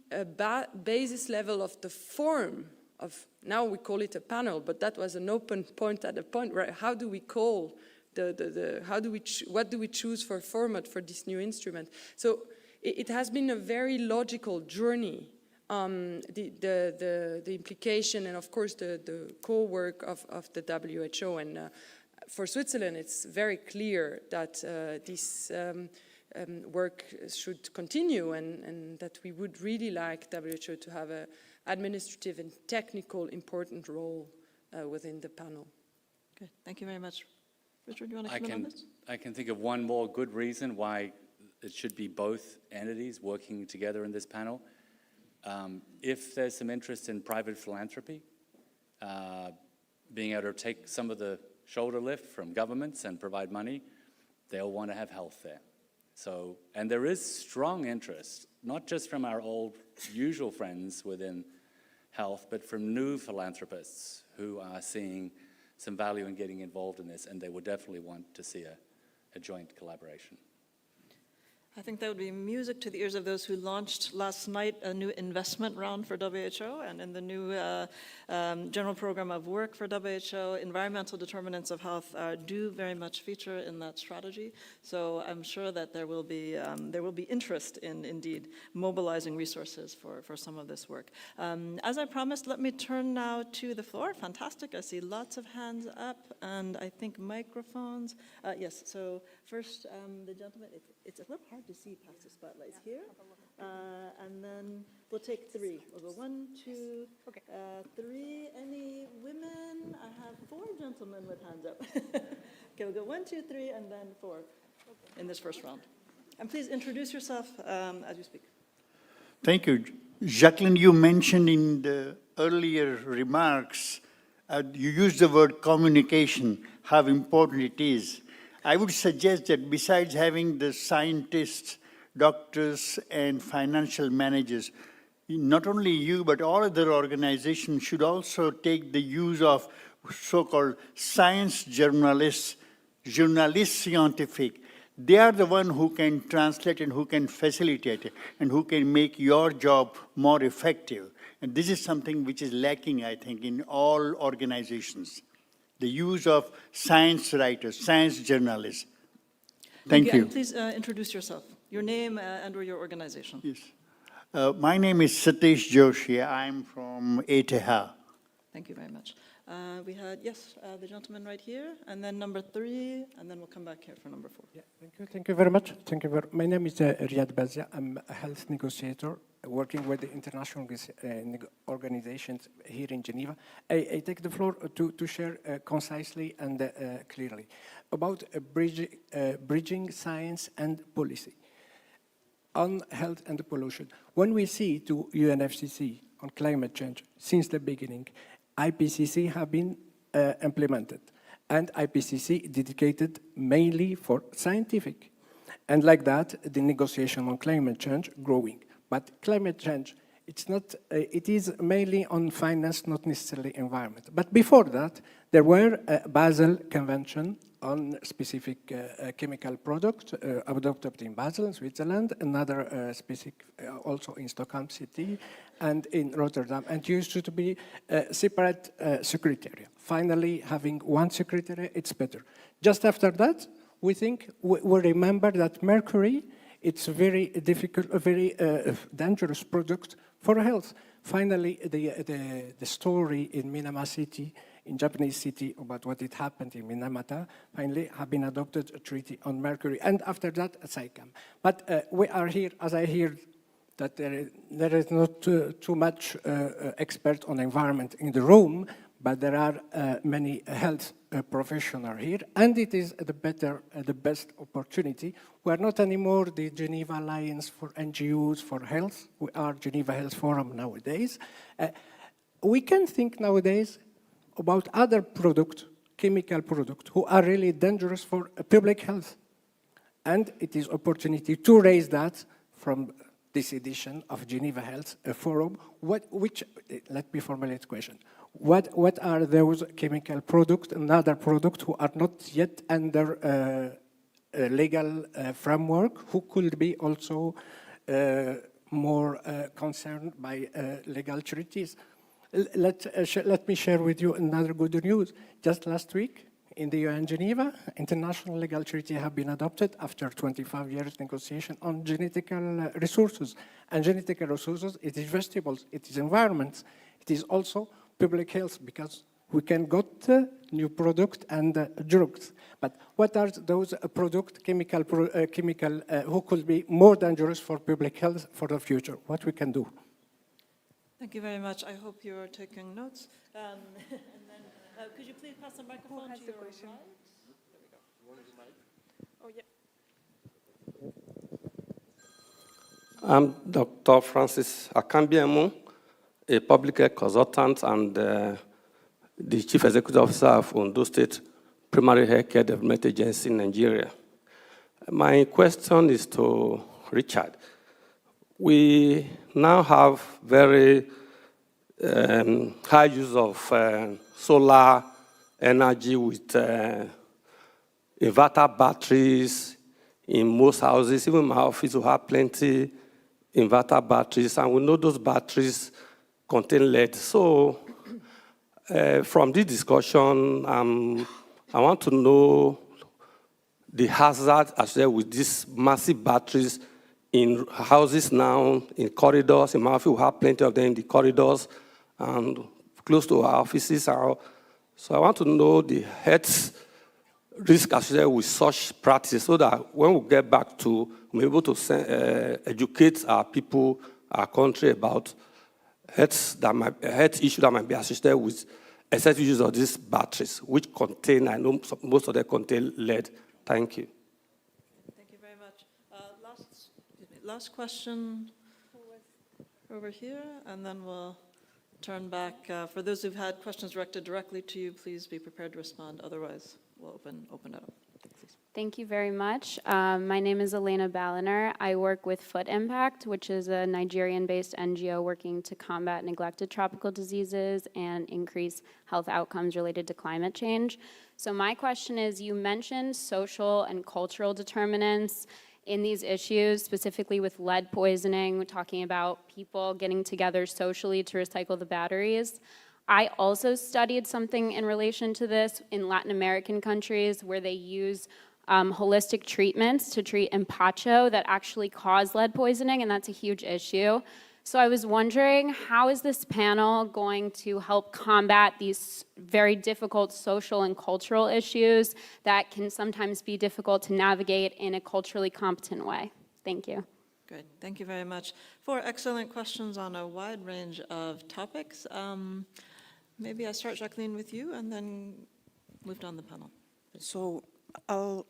basis level of the form of, now we call it a panel, but that was an open point at a point, right? How do we call what do we choose for format for this new instrument? So it has been a very logical journey, the implication and of course the co-work of the WHO. And for Switzerland, it's very clear that this work should continue and that we would really like WHO to have an administrative and technical important role within the panel. Okay, thank you very much. Richard, do you want to comment on this? I can think of one more good reason why it should be both entities working together in this panel. If there's some interest in private philanthropy, being able to take some of the shoulder lift from governments and provide money, they'll want to have health there. So, and there is strong interest, not just from our old usual friends within health, but from new philanthropists who are seeing some value in getting involved in this, and they would definitely want to see a joint collaboration. I think that would be music to the ears of those who launched last night a new investment round for WHO, and in the new general program of work for WHO, environmental determinants of health do very much feature in that strategy. So I'm sure that there will be interest in indeed mobilizing resources for some of this work. As I promised, let me turn now to the floor. Fantastic, I see lots of hands up and I think microphones. Yes, so first the gentleman, it's a little hard to see past the spotlights here. And then we'll take three. We'll go 1, 2, 3. Any women? I have 4 gentlemen with hands up. Okay, we'll go 1, 2, 3, and then 4 in this first round. And please introduce yourself as you speak. Thank you. Jacqueline, you mentioned in the earlier remarks, you used the word communication, how important it is. I would suggest that besides having the scientists, doctors, and financial managers, not only you, but all other organizations should also take the use of so-called science journalists, scientific. They are the one who can translate and who can facilitate it and who can make your job more effective. And this is something which is lacking, I think, in all organizations. The use of science writers, science journalists. Thank you. And please introduce yourself, your name and or your organization. Yes. My name is Satish Joshi. I'm from ETH. Thank you very much. We had, yes, the gentleman right here, and then number 3, and then we'll come back here for number 4. Yeah, thank you very much. My name is Riyad Bazia. I'm a health negotiator working with the international organizations here in Geneva. I take the floor to share concisely and clearly about bridging science and policy on health and pollution. When we see to UNFCCC on climate change since the beginning, IPCC have been implemented, and IPCC dedicated mainly for scientific. And like that, the negotiation on climate change growing. But climate change, it is mainly on finance, not necessarily environment. But before that, there were a Basel Convention on specific chemical products adopted in Basel, in Switzerland, another specific also in Stockholm City and in Rotterdam, and used to be separate secretariat. Finally, having one secretariat, it's better. Just after that, we think, we remember that mercury, it's a very difficult, a very dangerous product for health. Finally, the story in Minama City, in Japanese city, about what had happened in Minamata, finally have been adopted a treaty on mercury. And after that, a SAICAM. But we are here, as I hear, that there is not too much expert on environment in the room, but there are many health professionals here, and it is the best opportunity. We are not anymore the Geneva Alliance for NGOs for Health. We are Geneva Health Forum nowadays. We can think nowadays about other products, chemical products, who are really dangerous for public health. And it is opportunity to raise that from this edition of Geneva Health Forum. Let me formulate the question. What are those chemical products and other products who are not yet under legal framework, who could be also more concerned by legal treaties? Let me share with you another good news. Just last week, in the UN Geneva, international legal treaty have been adopted after 25 years negotiation on genetical resources. And genetical resources, it is vegetables, it is environment, it is also public health, because we can get new product and drugs. But what are those product, chemical, who could be more dangerous for public health for the future? What we can do? Thank you very much. I hope you are taking notes. And then, could you please pass the microphone to your right? There we go. You want the mic? Oh, yeah. I'm Dr. Francis Akambiamu, a public health consultant and the Chief Executive Officer of Ondo State Primary Health Care Development Agency in Nigeria. My question is to Richard. We now have very high use of solar energy with inverter batteries in most houses. Even my office, we have plenty inverter batteries, and we know those batteries contain lead. So from this discussion, I want to know the hazard as well with these massive batteries in houses now, in corridors. In my office, we have plenty of them in the corridors and close to our offices. So I want to know the health risk as well with such practices, so that when we get back to, we're able to educate our people, our country about health issue that might be associated with excessive use of these batteries, which contain, I know most of them contain lead. Thank you. Thank you very much. Last question over here, and then we'll turn back. For those who've had questions directed directly to you, please be prepared to respond. Otherwise, we'll open it up. Thank you very much. My name is Elena Balliner. I work with Foot Impact, which is a Nigerian-based NGO working to combat neglected tropical diseases and increase health outcomes related to climate change. So my question is, you mentioned social and cultural determinants in these issues, specifically with lead poisoning, talking about people getting together socially to recycle the batteries. I also studied something in relation to this in Latin American countries where they use holistic treatments to treat empacho that actually cause lead poisoning, and that's a huge issue. So I was wondering, how is this panel going to help combat these very difficult social and cultural issues that can sometimes be difficult to navigate in a culturally competent way? Thank you. Good. Thank you very much. 4 excellent questions on a wide range of topics. Maybe I start, Jacqueline, with you, and then move down the panel. So I'll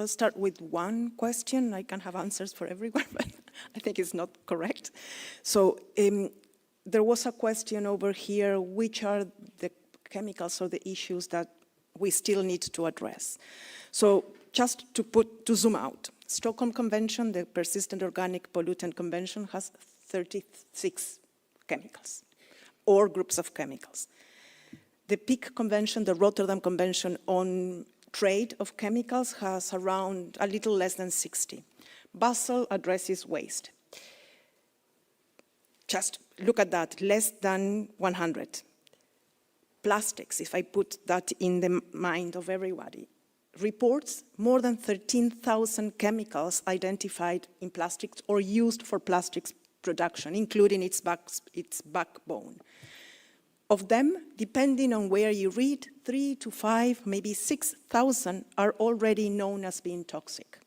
start with one question. I can have answers for everyone, but I think it's not correct. So there was a question over here, which are the chemicals or the issues that we still need to address? So just to zoom out, Stockholm Convention, the Persistent Organic Pollutant Convention, has 36 chemicals or groups of chemicals. The PEAK Convention, the Rotterdam Convention on Trade of Chemicals, has around a little less than 60. Basel addresses waste. Just look at that, less than 100. Plastics, if I put that in the mind of everybody, reports more than 13,000 chemicals identified in plastics or used for plastics production, including its backbone. Of them, depending on where you read, 3 to 5, maybe 6,000 are already known as being toxic.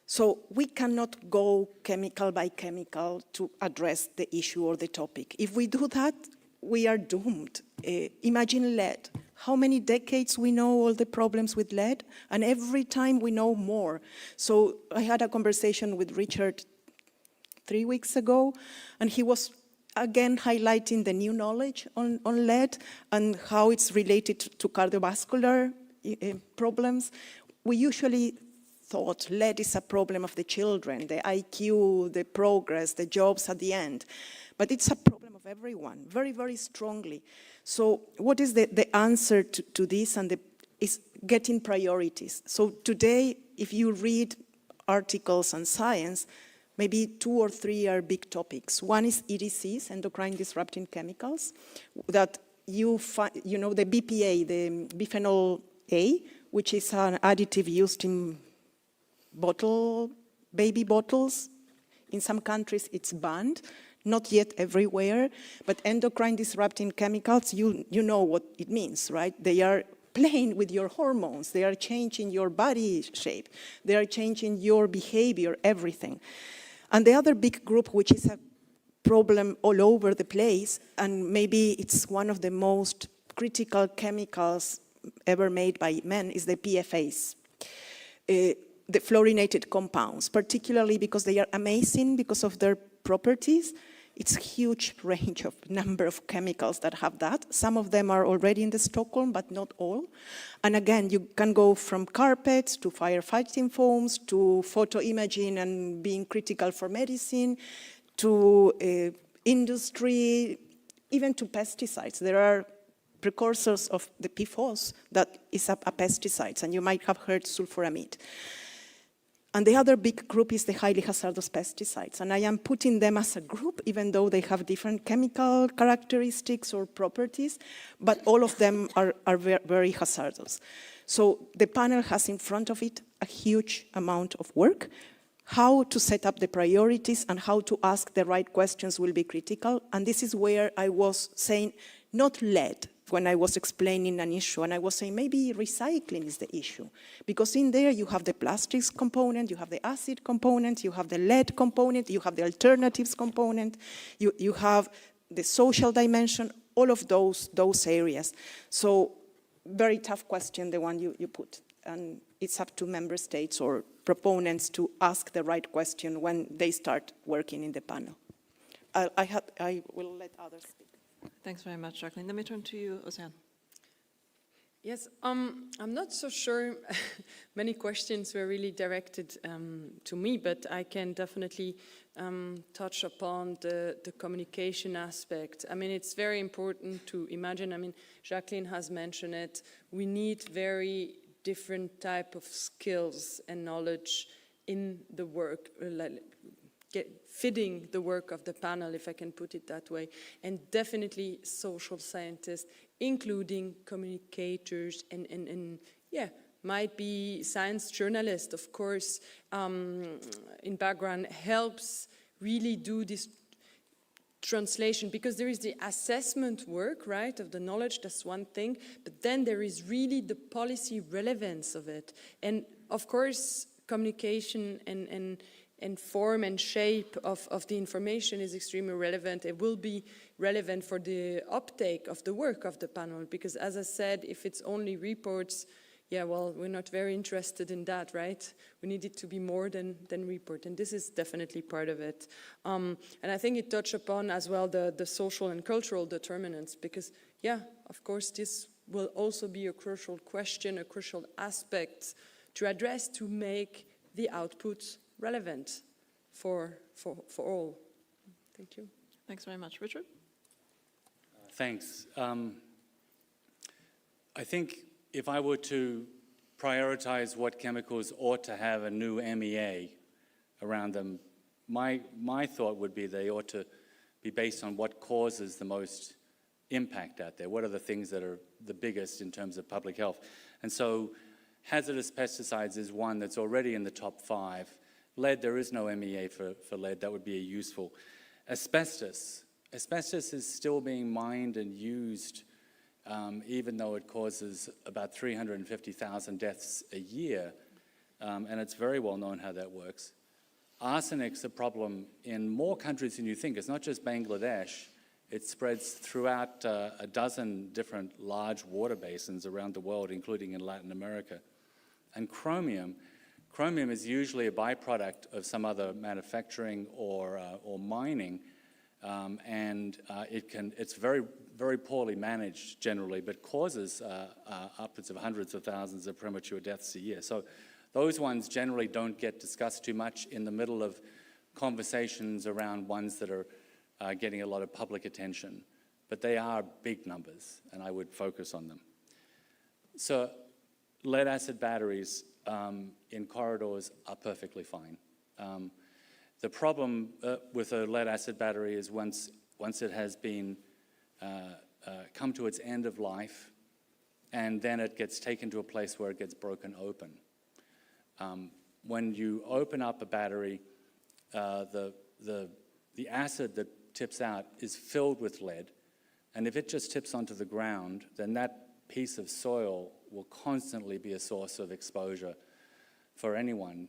So we cannot go chemical by chemical to address the issue or the topic. If we do that, we are doomed. Imagine lead. How many decades we know all the problems with lead? And every time we know more. So I had a conversation with Richard 3 weeks ago, and he was again highlighting the new knowledge on lead and how it's related to cardiovascular problems. We usually thought lead is a problem of the children, the IQ, the progress, the jobs at the end. But it's a problem of everyone, very, very strongly. So what is the answer to this? And is getting priorities. So today, if you read articles on science, maybe 2 or 3 are big topics. One is EDCs, endocrine disrupting chemicals, that you find, you know, the BPA, the bisphenol A, which is an additive used in baby bottles. In some countries, it's banned, not yet everywhere, but endocrine disrupting chemicals, you know what it means, right? They are playing with your hormones, they are changing your body shape, they are changing your behavior, everything. And the other big group, which is a problem all over the place, and maybe it's one of the most critical chemicals ever made by men, is the PFAS. The fluorinated compounds, particularly because they are amazing because of their properties. It's a huge range of number of chemicals that have that. Some of them are already in the Stockholm, but not all. And again, you can go from carpets to firefighting foams to photoimaging and being critical for medicine to industry, even to pesticides. There are precursors of the PFOS that is a pesticides, and you might have heard sulforamide. And the other big group is the highly hazardous pesticides. And I am putting them as a group, even though they have different chemical characteristics or properties, but all of them are very, very hazardous. So the panel has in front of it a huge amount of work. How to set up the priorities and how to ask the right questions will be critical. And this is where I was saying, not lead, when I was explaining an issue, and I was saying maybe recycling is the issue. Because in there you have the plastics component, you have the acid component, you have the lead component, you have the alternatives component, you have the social dimension, all of those areas. So very tough question, the one you put. And it's up to member states or proponents to ask the right question when they start working in the panel. I will let others speak. Thanks very much, Jacqueline. Let me turn to you, Ocean. Yes, I'm not so sure many questions were really directed to me, but I can definitely touch upon the communication aspect. I mean, it's very important to imagine, I mean, Jacqueline has mentioned it, we need very different type of skills and knowledge in the work, fitting the work of the panel, if I can put it that way, and definitely social scientists, including communicators and yeah, might be science journalists, of course, in background helps really do this translation, because there is the assessment work, right, of the knowledge, that's one thing, but then there is really the policy relevance of it. And of course, communication and form and shape of the information is extremely relevant. It will be relevant for the uptake of the work of the panel, because as I said, if it's only reports, yeah, well, we're not very interested in that, right? We need it to be more than report, and this is definitely part of it. And I think it touched upon as well the social and cultural determinants, because, yeah, of course, this will also be a crucial question, a crucial aspect to address to make the output relevant for all. Thank you. Thanks very much. Richard? Thanks. I think if I were to prioritize what chemicals ought to have a new MEA around them, my thought would be they ought to be based on what causes the most impact out there. What are the things that are the biggest in terms of public health? And so hazardous pesticides is one that's already in the top 5. Lead, there is no MEA for lead. That would be useful. Asbestos. Asbestos is still being mined and used, even though it causes about 350,000 deaths a year, and it's very well known how that works. Arsenic's a problem in more countries than you think. It's not just Bangladesh. It spreads throughout a dozen different large water basins around the world, including in Latin America. And chromium is usually a byproduct of some other manufacturing or mining, and it's very, very poorly managed generally, but causes upwards of hundreds of thousands of premature deaths a year. So those ones generally don't get discussed too much in the middle of conversations around ones that are getting a lot of public attention. But they are big numbers, and I would focus on them. So lead-acid batteries in corridors are perfectly fine. The problem with a lead-acid battery is once it has been come to its end of life, and then it gets taken to a place where it gets broken open. When you open up a battery, the acid that tips out is filled with lead, and if it just tips onto the ground, then that piece of soil will constantly be a source of exposure for anyone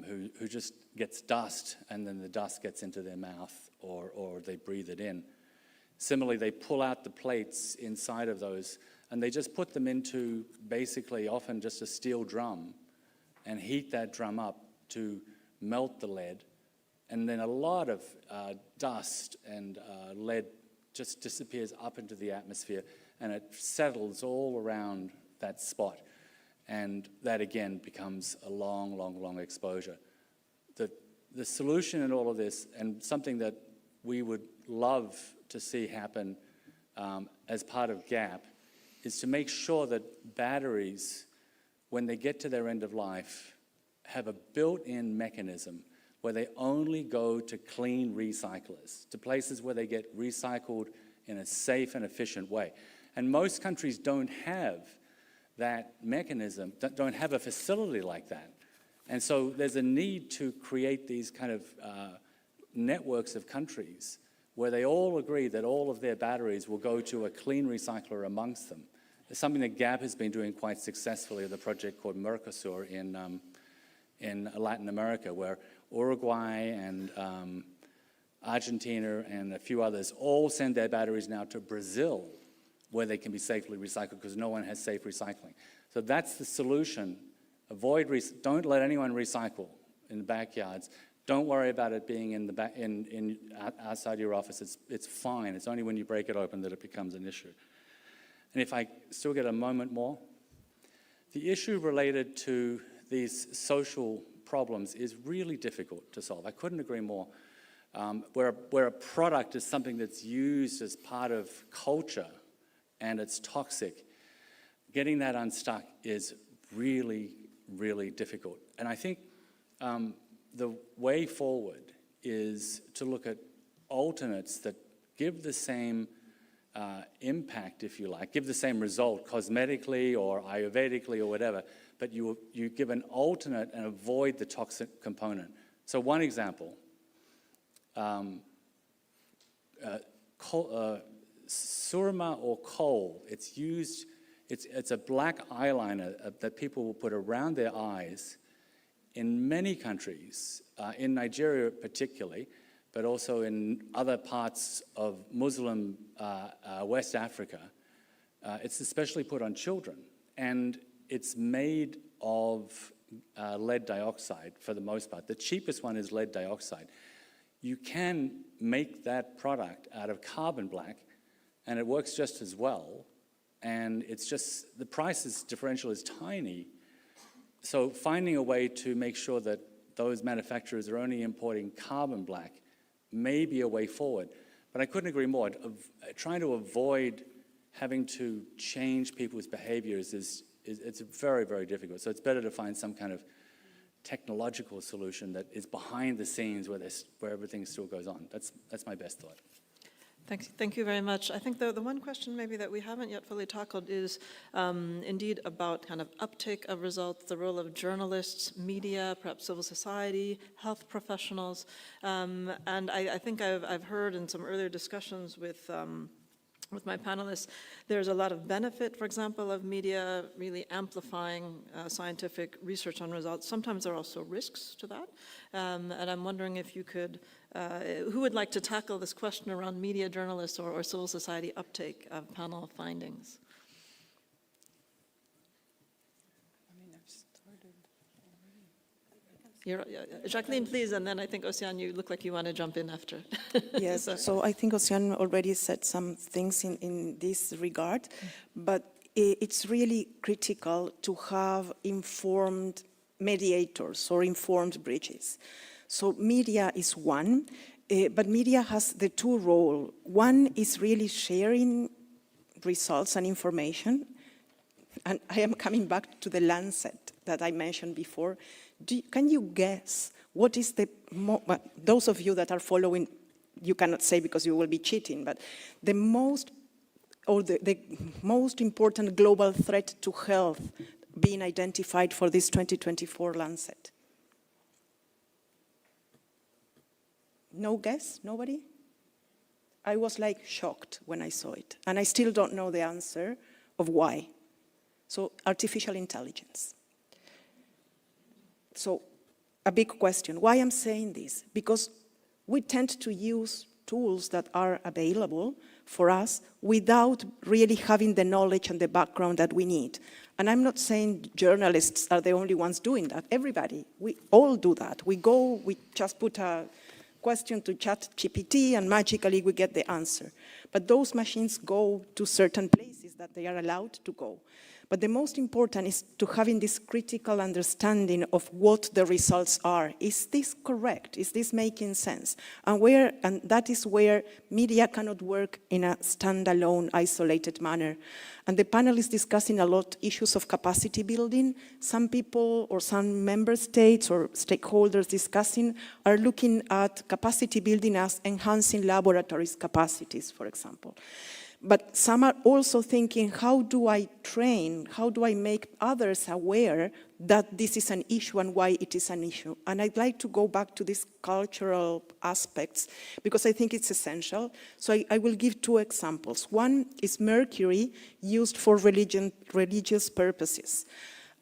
who just gets dust, and then the dust gets into their mouth or they breathe it in. Similarly, they pull out the plates inside of those, and they just put them into basically often just a steel drum and heat that drum up to melt the lead. And then a lot of dust and lead just disappears up into the atmosphere, and it settles all around that spot. And that, again, becomes a long, long, long exposure. The solution in all of this, and something that we would love to see happen as part of GAP is to make sure that batteries, when they get to their end of life, have a built-in mechanism where they only go to clean recyclers, to places where they get recycled in a safe and efficient way. And most countries don't have that mechanism, don't have a facility like that. And so there's a need to create these kind of networks of countries where they all agree that all of their batteries will go to a clean recycler amongst them. It's something that GAP has been doing quite successfully with a project called Mercosur in Latin America, where Uruguay and Argentina and a few others all send their batteries now to Brazil, where they can be safely recycled because no one has safe recycling. So that's the solution. Don't let anyone recycle in the backyards. Don't worry about it being in the outside your office. It's fine. It's only when you break it open that it becomes an issue. And if I still get a moment more, the issue related to these social problems is really difficult to solve. I couldn't agree more. Where a product is something that's used as part of culture and it's toxic, getting that unstuck is really, really difficult. And I think the way forward is to look at alternates that give the same impact, if you like, give the same result cosmetically or Ayurvedically or whatever, but you give an alternate and avoid the toxic component. So one example, surma or kohl, it's used, it's a black eyeliner that people will put around their eyes in many countries, in Nigeria particularly, but also in other parts of Muslim West Africa. It's especially put on children, and it's made of lead dioxide for the most part. The cheapest one is lead dioxide. You can make that product out of carbon black, and it works just as well, and it's just, the price differential is tiny. So finding a way to make sure that those manufacturers are only importing carbon black may be a way forward. But I couldn't agree more. Trying to avoid having to change people's behaviors it's very, very difficult. So it's better to find some kind of technological solution that is behind the scenes where everything still goes on. That's my best thought. Thank you very much. I think the one question maybe that we haven't yet fully tackled is indeed about kind of uptake of results, the role of journalists, media, perhaps civil society, health professionals. And I think I've heard in some earlier discussions with my panelists, there's a lot of benefit, for example, of media really amplifying scientific research on results. Sometimes there are also risks to that. And I'm wondering if you could, who would like to tackle this question around media journalists or civil society uptake of panel findings? Jacqueline, please, and then I think, Oceane, you look like you want to jump in after. Yes, so I think Oceane already said some things in this regard, but it's really critical to have informed mediators or informed bridges. So media is one, but media has the two roles. One is really sharing results and information, and I am coming back to the Lancet that I mentioned before. Can you guess what is those of you that are following, you cannot say because you will be cheating, but the most important global threat to health being identified for this 2024 Lancet? No guess? Nobody? I was like shocked when I saw it, and I still don't know the answer of why. So artificial intelligence. So a big question. Why I'm saying this? Because we tend to use tools that are available for us without really having the knowledge and the background that we need. And I'm not saying journalists are the only ones doing that. Everybody, we all do that. We just put a question to ChatGPT and magically we get the answer. But those machines go to certain places that they are allowed to go. But the most important is to having this critical understanding of what the results are. Is this correct? Is this making sense? And that is where media cannot work in a standalone, isolated manner. And the panel is discussing a lot issues of capacity building. Some people or some member states or stakeholders discussing are looking at capacity building as enhancing laboratories' capacities, for example. But some are also thinking, how do I train, how do I make others aware that this is an issue and why it is an issue? And I'd like to go back to these cultural aspects because I think it's essential. So I will give two examples. One is mercury used for religious purposes.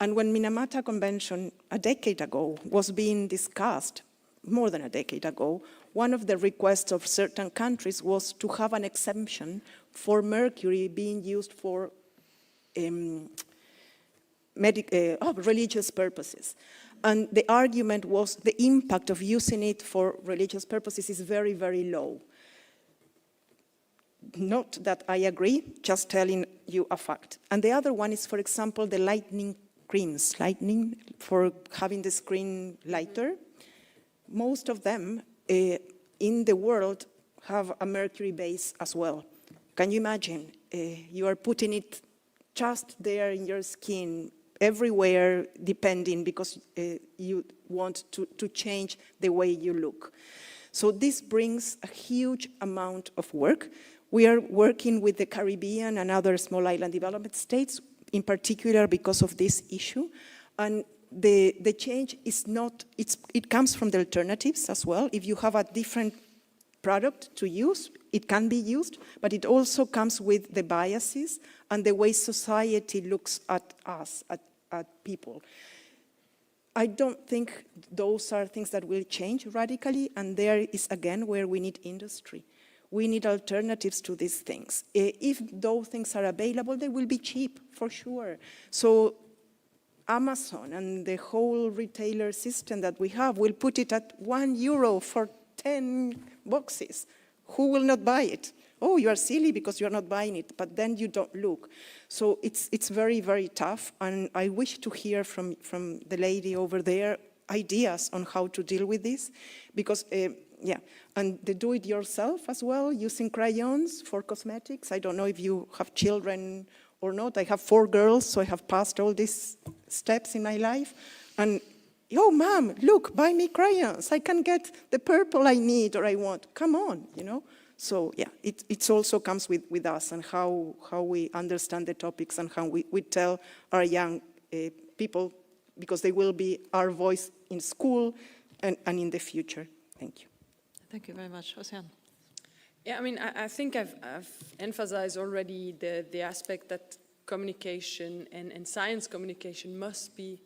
And when Minamata Convention a decade ago was being discussed, more than a decade ago, one of the requests of certain countries was to have an exemption for mercury being used for religious purposes. And the argument was the impact of using it for religious purposes is very, very low. Not that I agree, just telling you a fact. And the other one is, for example, the lightning creams, lightning for having the screen lighter. Most of them in the world have a mercury base as well. Can you imagine? You are putting it just there in your skin, everywhere, depending, because you want to change the way you look. So this brings a huge amount of work. We are working with the Caribbean and other small island development states, in particular because of this issue. And the change is not, it comes from the alternatives as well. If you have a different product to use, it can be used, but it also comes with the biases and the way society looks at us, at people. I don't think those are things that will change radically, and there is again where we need industry. We need alternatives to these things. If those things are available, they will be cheap, for sure. So Amazon and the whole retailer system that we have will put it at €1 for 10 boxes. Who will not buy it? Oh, you are silly because you're not buying it, but then you don't look. So it's very, very tough, and I wish to hear from the lady over there ideas on how to deal with this, because, yeah, and the do-it-yourself as well, using crayons for cosmetics. I don't know if you have children or not. I have 4 girls, so I have passed all these steps in my life, and oh, Mom, look, buy me crayons. I can get the purple I need or I want. Come on, you know? So, yeah, it also comes with us and how we understand the topics and how we tell our young people, because they will be our voice in school and in the future. Thank you. Thank you very much. Ocean. Yeah, I mean, I think I've emphasized already the aspect that communication and science communication must be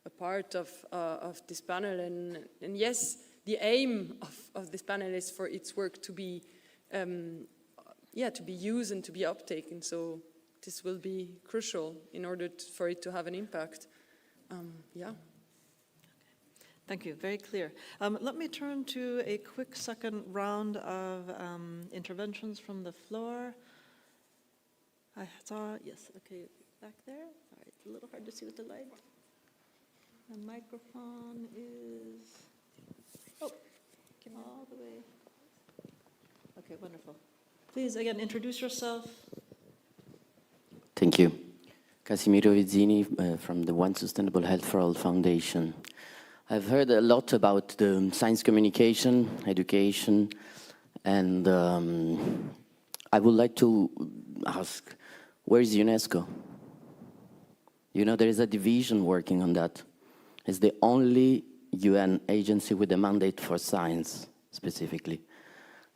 a part of this panel, and yes, the aim of this panel is for its work to be, to be used and to be uptaken. So this will be crucial in order for it to have an impact. Yeah. Thank you, very clear. Let me turn to a quick second round of interventions from the floor. I saw, yes, okay, back there. All right, a little hard to see with the light. The microphone is, all the way. Okay, wonderful. Please, again, introduce yourself. Thank you. Casimiro Vizzini from the One Sustainable Health for All Foundation. I've heard a lot about the science communication, education, and I would like to ask, where is UNESCO? You know, there is a division working on that. It's the only UN agency with a mandate for science, specifically.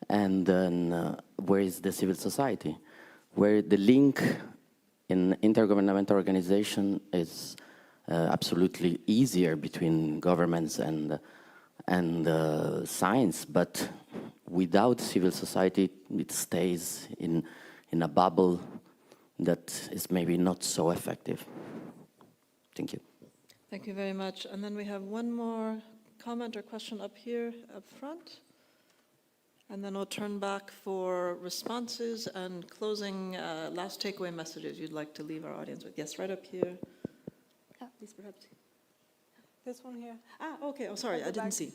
And then where is the civil society? Where the link in intergovernmental organization is absolutely easier between governments and science, but without civil society, it stays in a bubble that is maybe not so effective. Thank you. Thank you very much. And then we have one more comment or question up here, up front. And then we'll turn back for responses and closing last takeaway messages you'd like to leave our audience with. Yes, right up here. Please, perhaps. This one here. Ah, okay. Oh, sorry, I didn't see.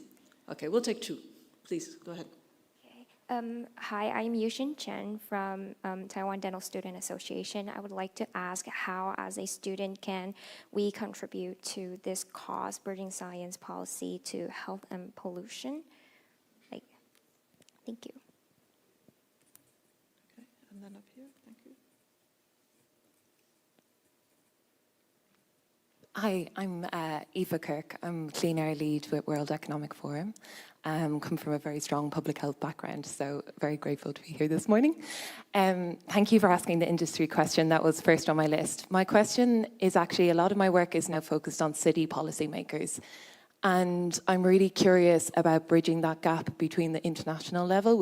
Okay, we'll take two. Please, go ahead. Hi, I'm Yushin Chen from Taiwan Dental Student Association. I would like to ask how, as a student, can we contribute to this cause, bridging science policy to health and pollution? Thank you. Okay, and then up here, thank you. Hi, I'm Aoife Kirk. I'm Clean Air Lead with World Economic Forum. Come from a very strong public health background, so very grateful to be here this morning. Thank you for asking the industry question. That was first on my list. My question is actually, a lot of my work is now focused on city policymakers. And I'm really curious about bridging that gap between the international level,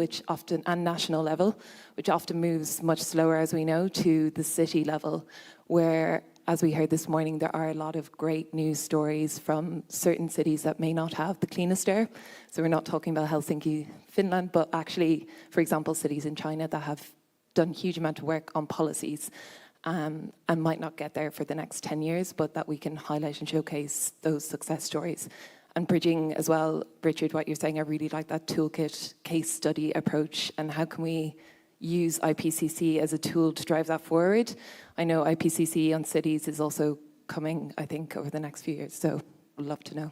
and national level, which often moves much slower, as we know, to the city level, where, as we heard this morning, there are a lot of great news stories from certain cities that may not have the cleanest air. So we're not talking about Helsinki, Finland, but actually, for example, cities in China that have done a huge amount of work on policies and might not get there for the next 10 years, but that we can highlight and showcase those success stories. And bridging as well, Richard, what you're saying, I really like that toolkit case study approach, and how can we use IPCC as a tool to drive that forward? I know IPCC on cities is also coming, I think, over the next few years, so I'd love to know.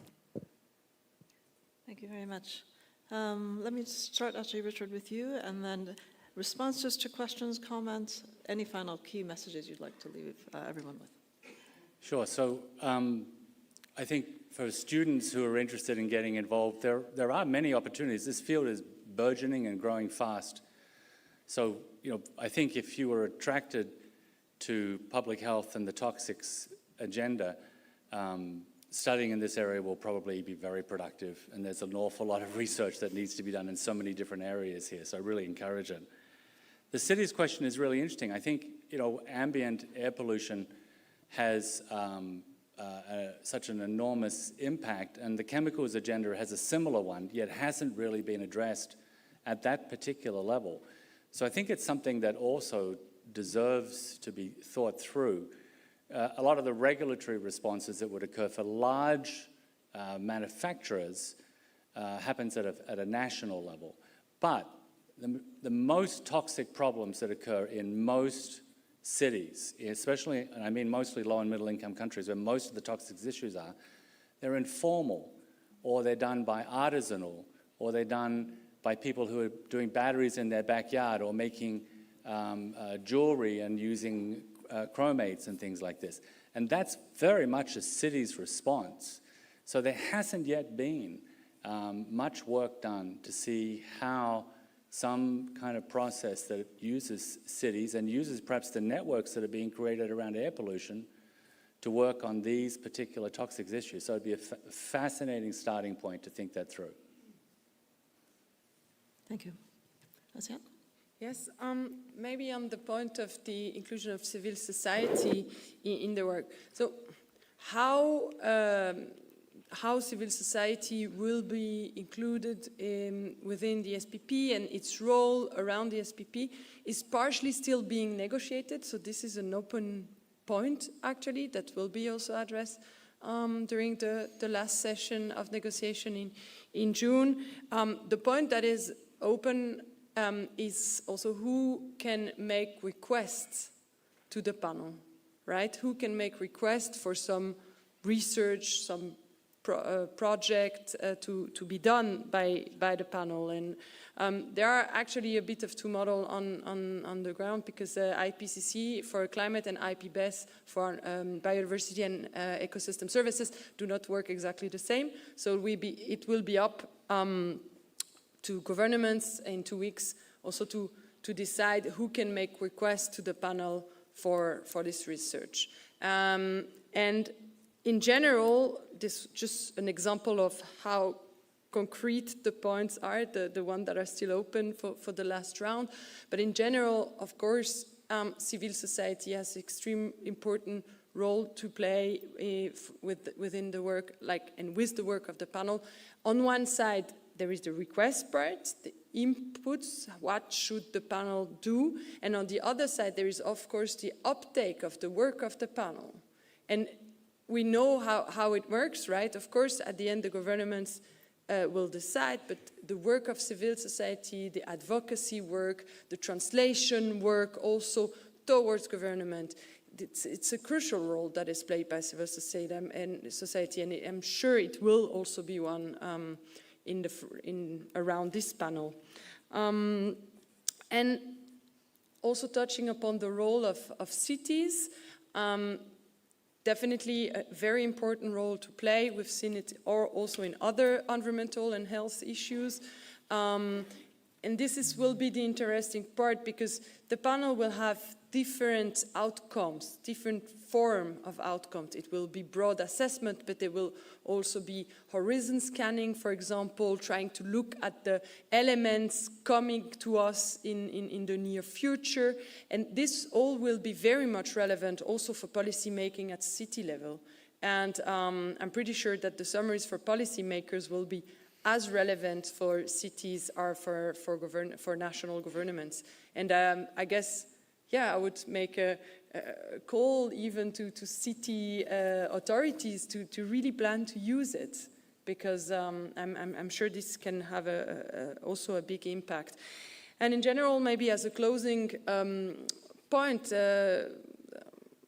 Thank you very much. Let me start actually, Richard, with you, and then responses to questions, comments, any final key messages you'd like to leave everyone with. Sure. So I think for students who are interested in getting involved, there are many opportunities. This field is burgeoning and growing fast. So, I think if you were attracted to public health and the toxics agenda, studying in this area will probably be very productive. And there's an awful lot of research that needs to be done in so many different areas here. So I really encourage it. The cities question is really interesting. I think, ambient air pollution has such an enormous impact, and the chemicals agenda has a similar one, yet hasn't really been addressed at that particular level. So I think it's something that also deserves to be thought through. A lot of the regulatory responses that would occur for large manufacturers happens at a national level. But the most toxic problems that occur in most cities, especially, and I mean mostly low and middle income countries where most of the toxic issues are, they're informal, or they're done by artisanal, or they're done by people who are doing batteries in their backyard, or making jewelry and using chromates and things like this. And that's very much a city's response. So there hasn't yet been much work done to see how some kind of process that uses cities and uses perhaps the networks that are being created around air pollution to work on these particular toxic issues. So it'd be a fascinating starting point to think that through. Thank you. Asian? Yes, maybe on the point of the inclusion of civil society in the work. So how civil society will be included within the SPP and its role around the SPP is partially still being negotiated. So this is an open point, actually, that will be also addressed during the last session of negotiation in June. The point that is open is also who can make requests to the panel, right? Who can make requests for some research, some project to be done by the panel. And there are actually a bit of two models on the ground, because IPCC for climate and IPBES for biodiversity and ecosystem services do not work exactly the same. So it will be up to governments in 2 weeks also to decide who can make requests to the panel for this research. And in general, this is just an example of how concrete the points are, the ones that are still open for the last round. But in general, of course, civil society has an extremely important role to play within the work, and with the work of the panel. On one side, there is the request part, inputs, what should the panel do, and on the other side there is of course the uptake of the work of the panel. And we know how it works, right? Of course, at the end the governments will decide, but the work of civil society, the advocacy work, the translation work also towards government, it's a crucial role that is played by civil society, and I'm sure it will also be one around this panel. And also touching upon the role of cities, definitely a very important role to play. We've seen it also in other environmental and health issues. And this will be the interesting part, because the panel will have different outcomes, different form of outcomes. It will be broad assessment, but there will also be horizon scanning, for example, trying to look at the elements coming to us in the near future. And this all will be very much relevant also for policy making at city level. And I'm pretty sure that the summaries for policymakers will be as relevant for cities or for national governments. And I guess, yeah, I would make a call even to city authorities to really plan to use it, because I'm sure this can have also a big impact. And in general, maybe as a closing point,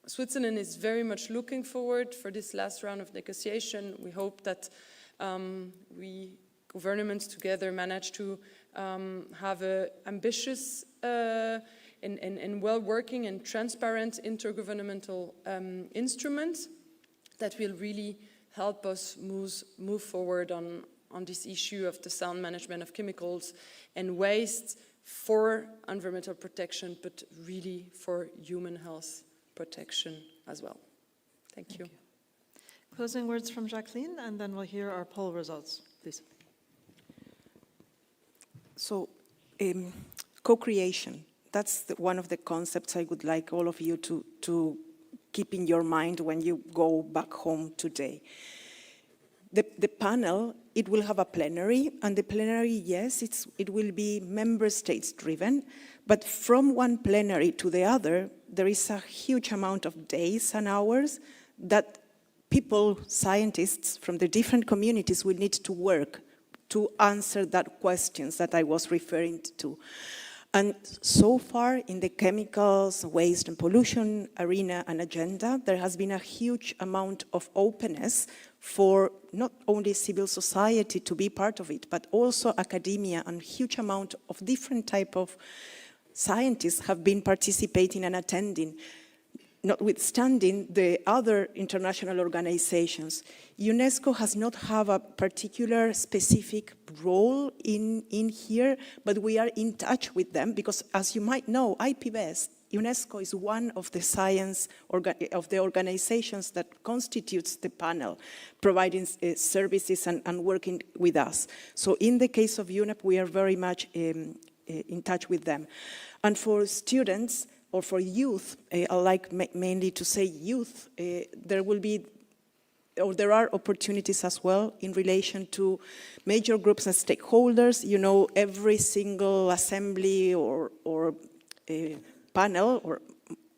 Switzerland is very much looking forward for this last round of negotiation. We hope that governments together manage to have an ambitious and well-working and transparent intergovernmental instrument that will really help us move forward on this issue of the sound management of chemicals and waste for environmental protection, but really for human health protection as well. Thank you. Closing words from Jacqueline, and then we'll hear our poll results, please. So, co-creation, that's one of the concepts I would like all of you to keep in your mind when you go back home today. The panel, it will have a plenary, and the plenary, yes, it will be member states driven, but from one plenary to the other, there is a huge amount of days and hours that people, scientists from the different communities will need to work to answer that questions that I was referring to. And so far in the chemicals, waste and pollution arena and agenda, there has been a huge amount of openness for not only civil society to be part of it, but also academia, and huge amount of different type of scientists have been participating and attending, notwithstanding the other international organizations. UNESCO has not have a particular specific role in here, but we are in touch with them because, as you might know, IPBES, UNESCO is one of the of the organizations that constitutes the panel, providing services and working with us. So in the case of UNEP, we are very much in touch with them. And for students, or for youth, I like mainly to say youth, there are opportunities as well in relation to major groups and stakeholders. You know, every single assembly or panel or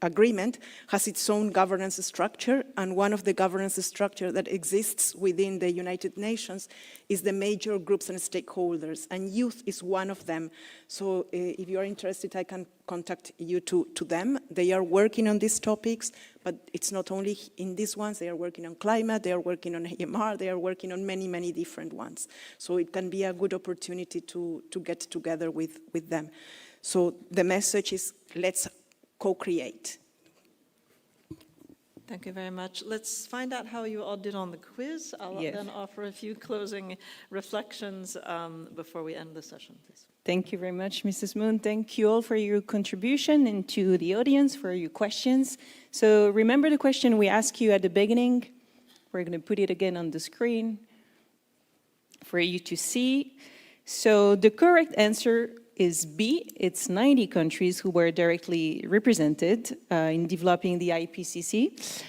agreement has its own governance structure, and one of the governance structure that exists within the United Nations is the major groups and stakeholders, and youth is one of them. So if you are interested, I can contact you to them. They are working on these topics, but it's not only in these ones. They are working on climate, they are working on AMR, they are working on many, many different ones. So it can be a good opportunity to get together with them. So the message is, let's co-create. Thank you very much. Let's find out how you all did on the quiz. I'll then offer a few closing reflections before we end the session, please. Thank you very much, Mrs. Moon. Thank you all for your contribution, and to the audience for your questions. So remember the question we asked you at the beginning. We're going to put it again on the screen for you to see. So the correct answer is B. It's 90 countries who were directly represented in developing the IPCC.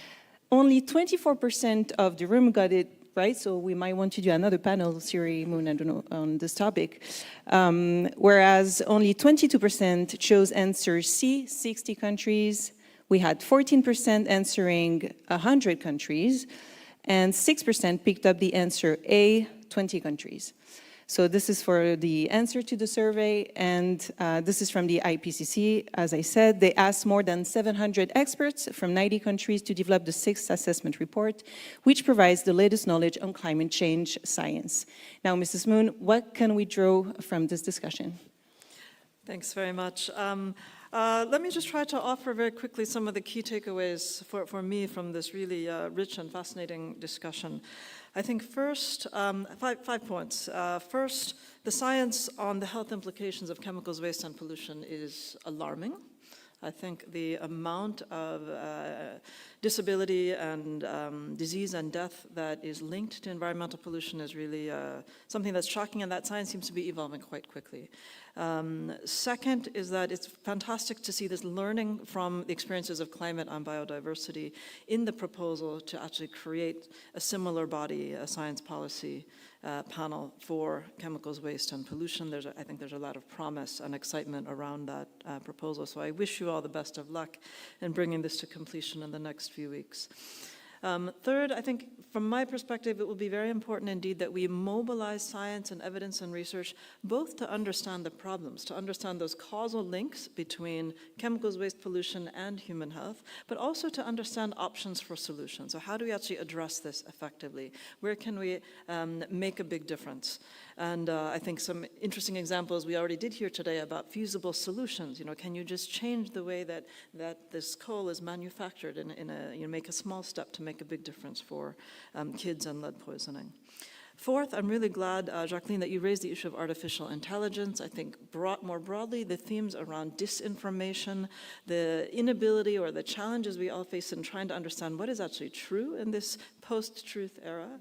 Only 24% of the room got it right? So we might want to do another panel, Siri, Moon, I don't know, on this topic. Whereas only 22% chose answer C, 60 countries. We had 14% answering 100 countries, and 6% picked up the answer A, 20 countries. So this is for the answer to the survey, and this is from the IPCC. As I said, they asked more than 700 experts from 90 countries to develop the 6th assessment report, which provides the latest knowledge on climate change science. Now, Mrs. Moon, what can we draw from this discussion? Thanks very much. Let me just try to offer very quickly some of the key takeaways for me from this really rich and fascinating discussion. I think first, 5 points. First, the science on the health implications of chemicals, waste, and pollution is alarming. I think the amount of disability and disease and death that is linked to environmental pollution is really something that's shocking, and that science seems to be evolving quite quickly. Second is that it's fantastic to see this learning from the experiences of climate and biodiversity in the proposal to actually create a similar body, a science policy panel for chemicals, waste, and pollution. I think there's a lot of promise and excitement around that proposal. So I wish you all the best of luck in bringing this to completion in the next few weeks. Third, I think from my perspective, it will be very important indeed that we mobilize science and evidence and research both to understand the problems, to understand those causal links between chemicals, waste, pollution, and human health, but also to understand options for solutions. So how do we actually address this effectively? Where can we make a big difference? And I think some interesting examples we already did here today about feasible solutions. You know, can you just change the way that this coal is manufactured make a small step to make a big difference for kids and lead poisoning. Fourth, I'm really glad, Jacqueline, that you raised the issue of artificial intelligence. I think more broadly, the themes around disinformation, the inability or the challenges we all face in trying to understand what is actually true in this post-truth era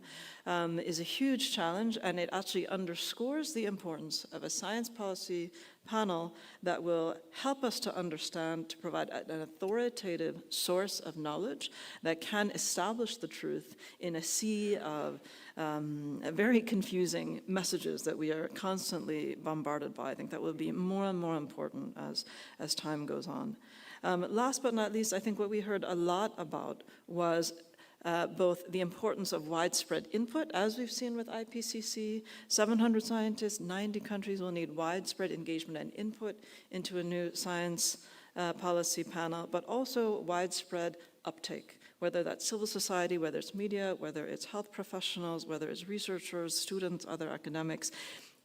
is a huge challenge, and it actually underscores the importance of a science policy panel that will help us to understand, to provide an authoritative source of knowledge that can establish the truth in a sea of very confusing messages that we are constantly bombarded by. I think that will be more and more important as time goes on. Last but not least, I think what we heard a lot about was both the importance of widespread input, as we've seen with IPCC. 700 scientists, 90 countries will need widespread engagement and input into a new science policy panel, but also widespread uptake, whether that's civil society, whether it's media, whether it's health professionals, whether it's researchers, students, other academics.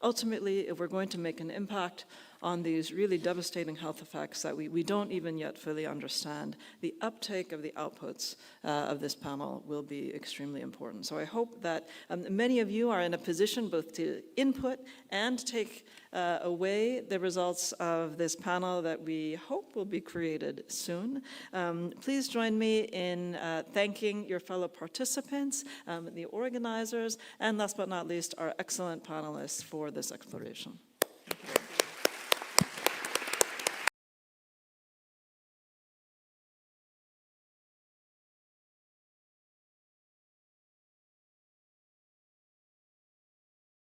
Ultimately, if we're going to make an impact on these really devastating health effects that we don't even yet fully understand, the uptake of the outputs of this panel will be extremely important. So I hope that many of you are in a position both to input and take away the results of this panel that we hope will be created soon. Please join me in thanking your fellow participants, the organizers, and last but not least, our excellent panelists for this exploration.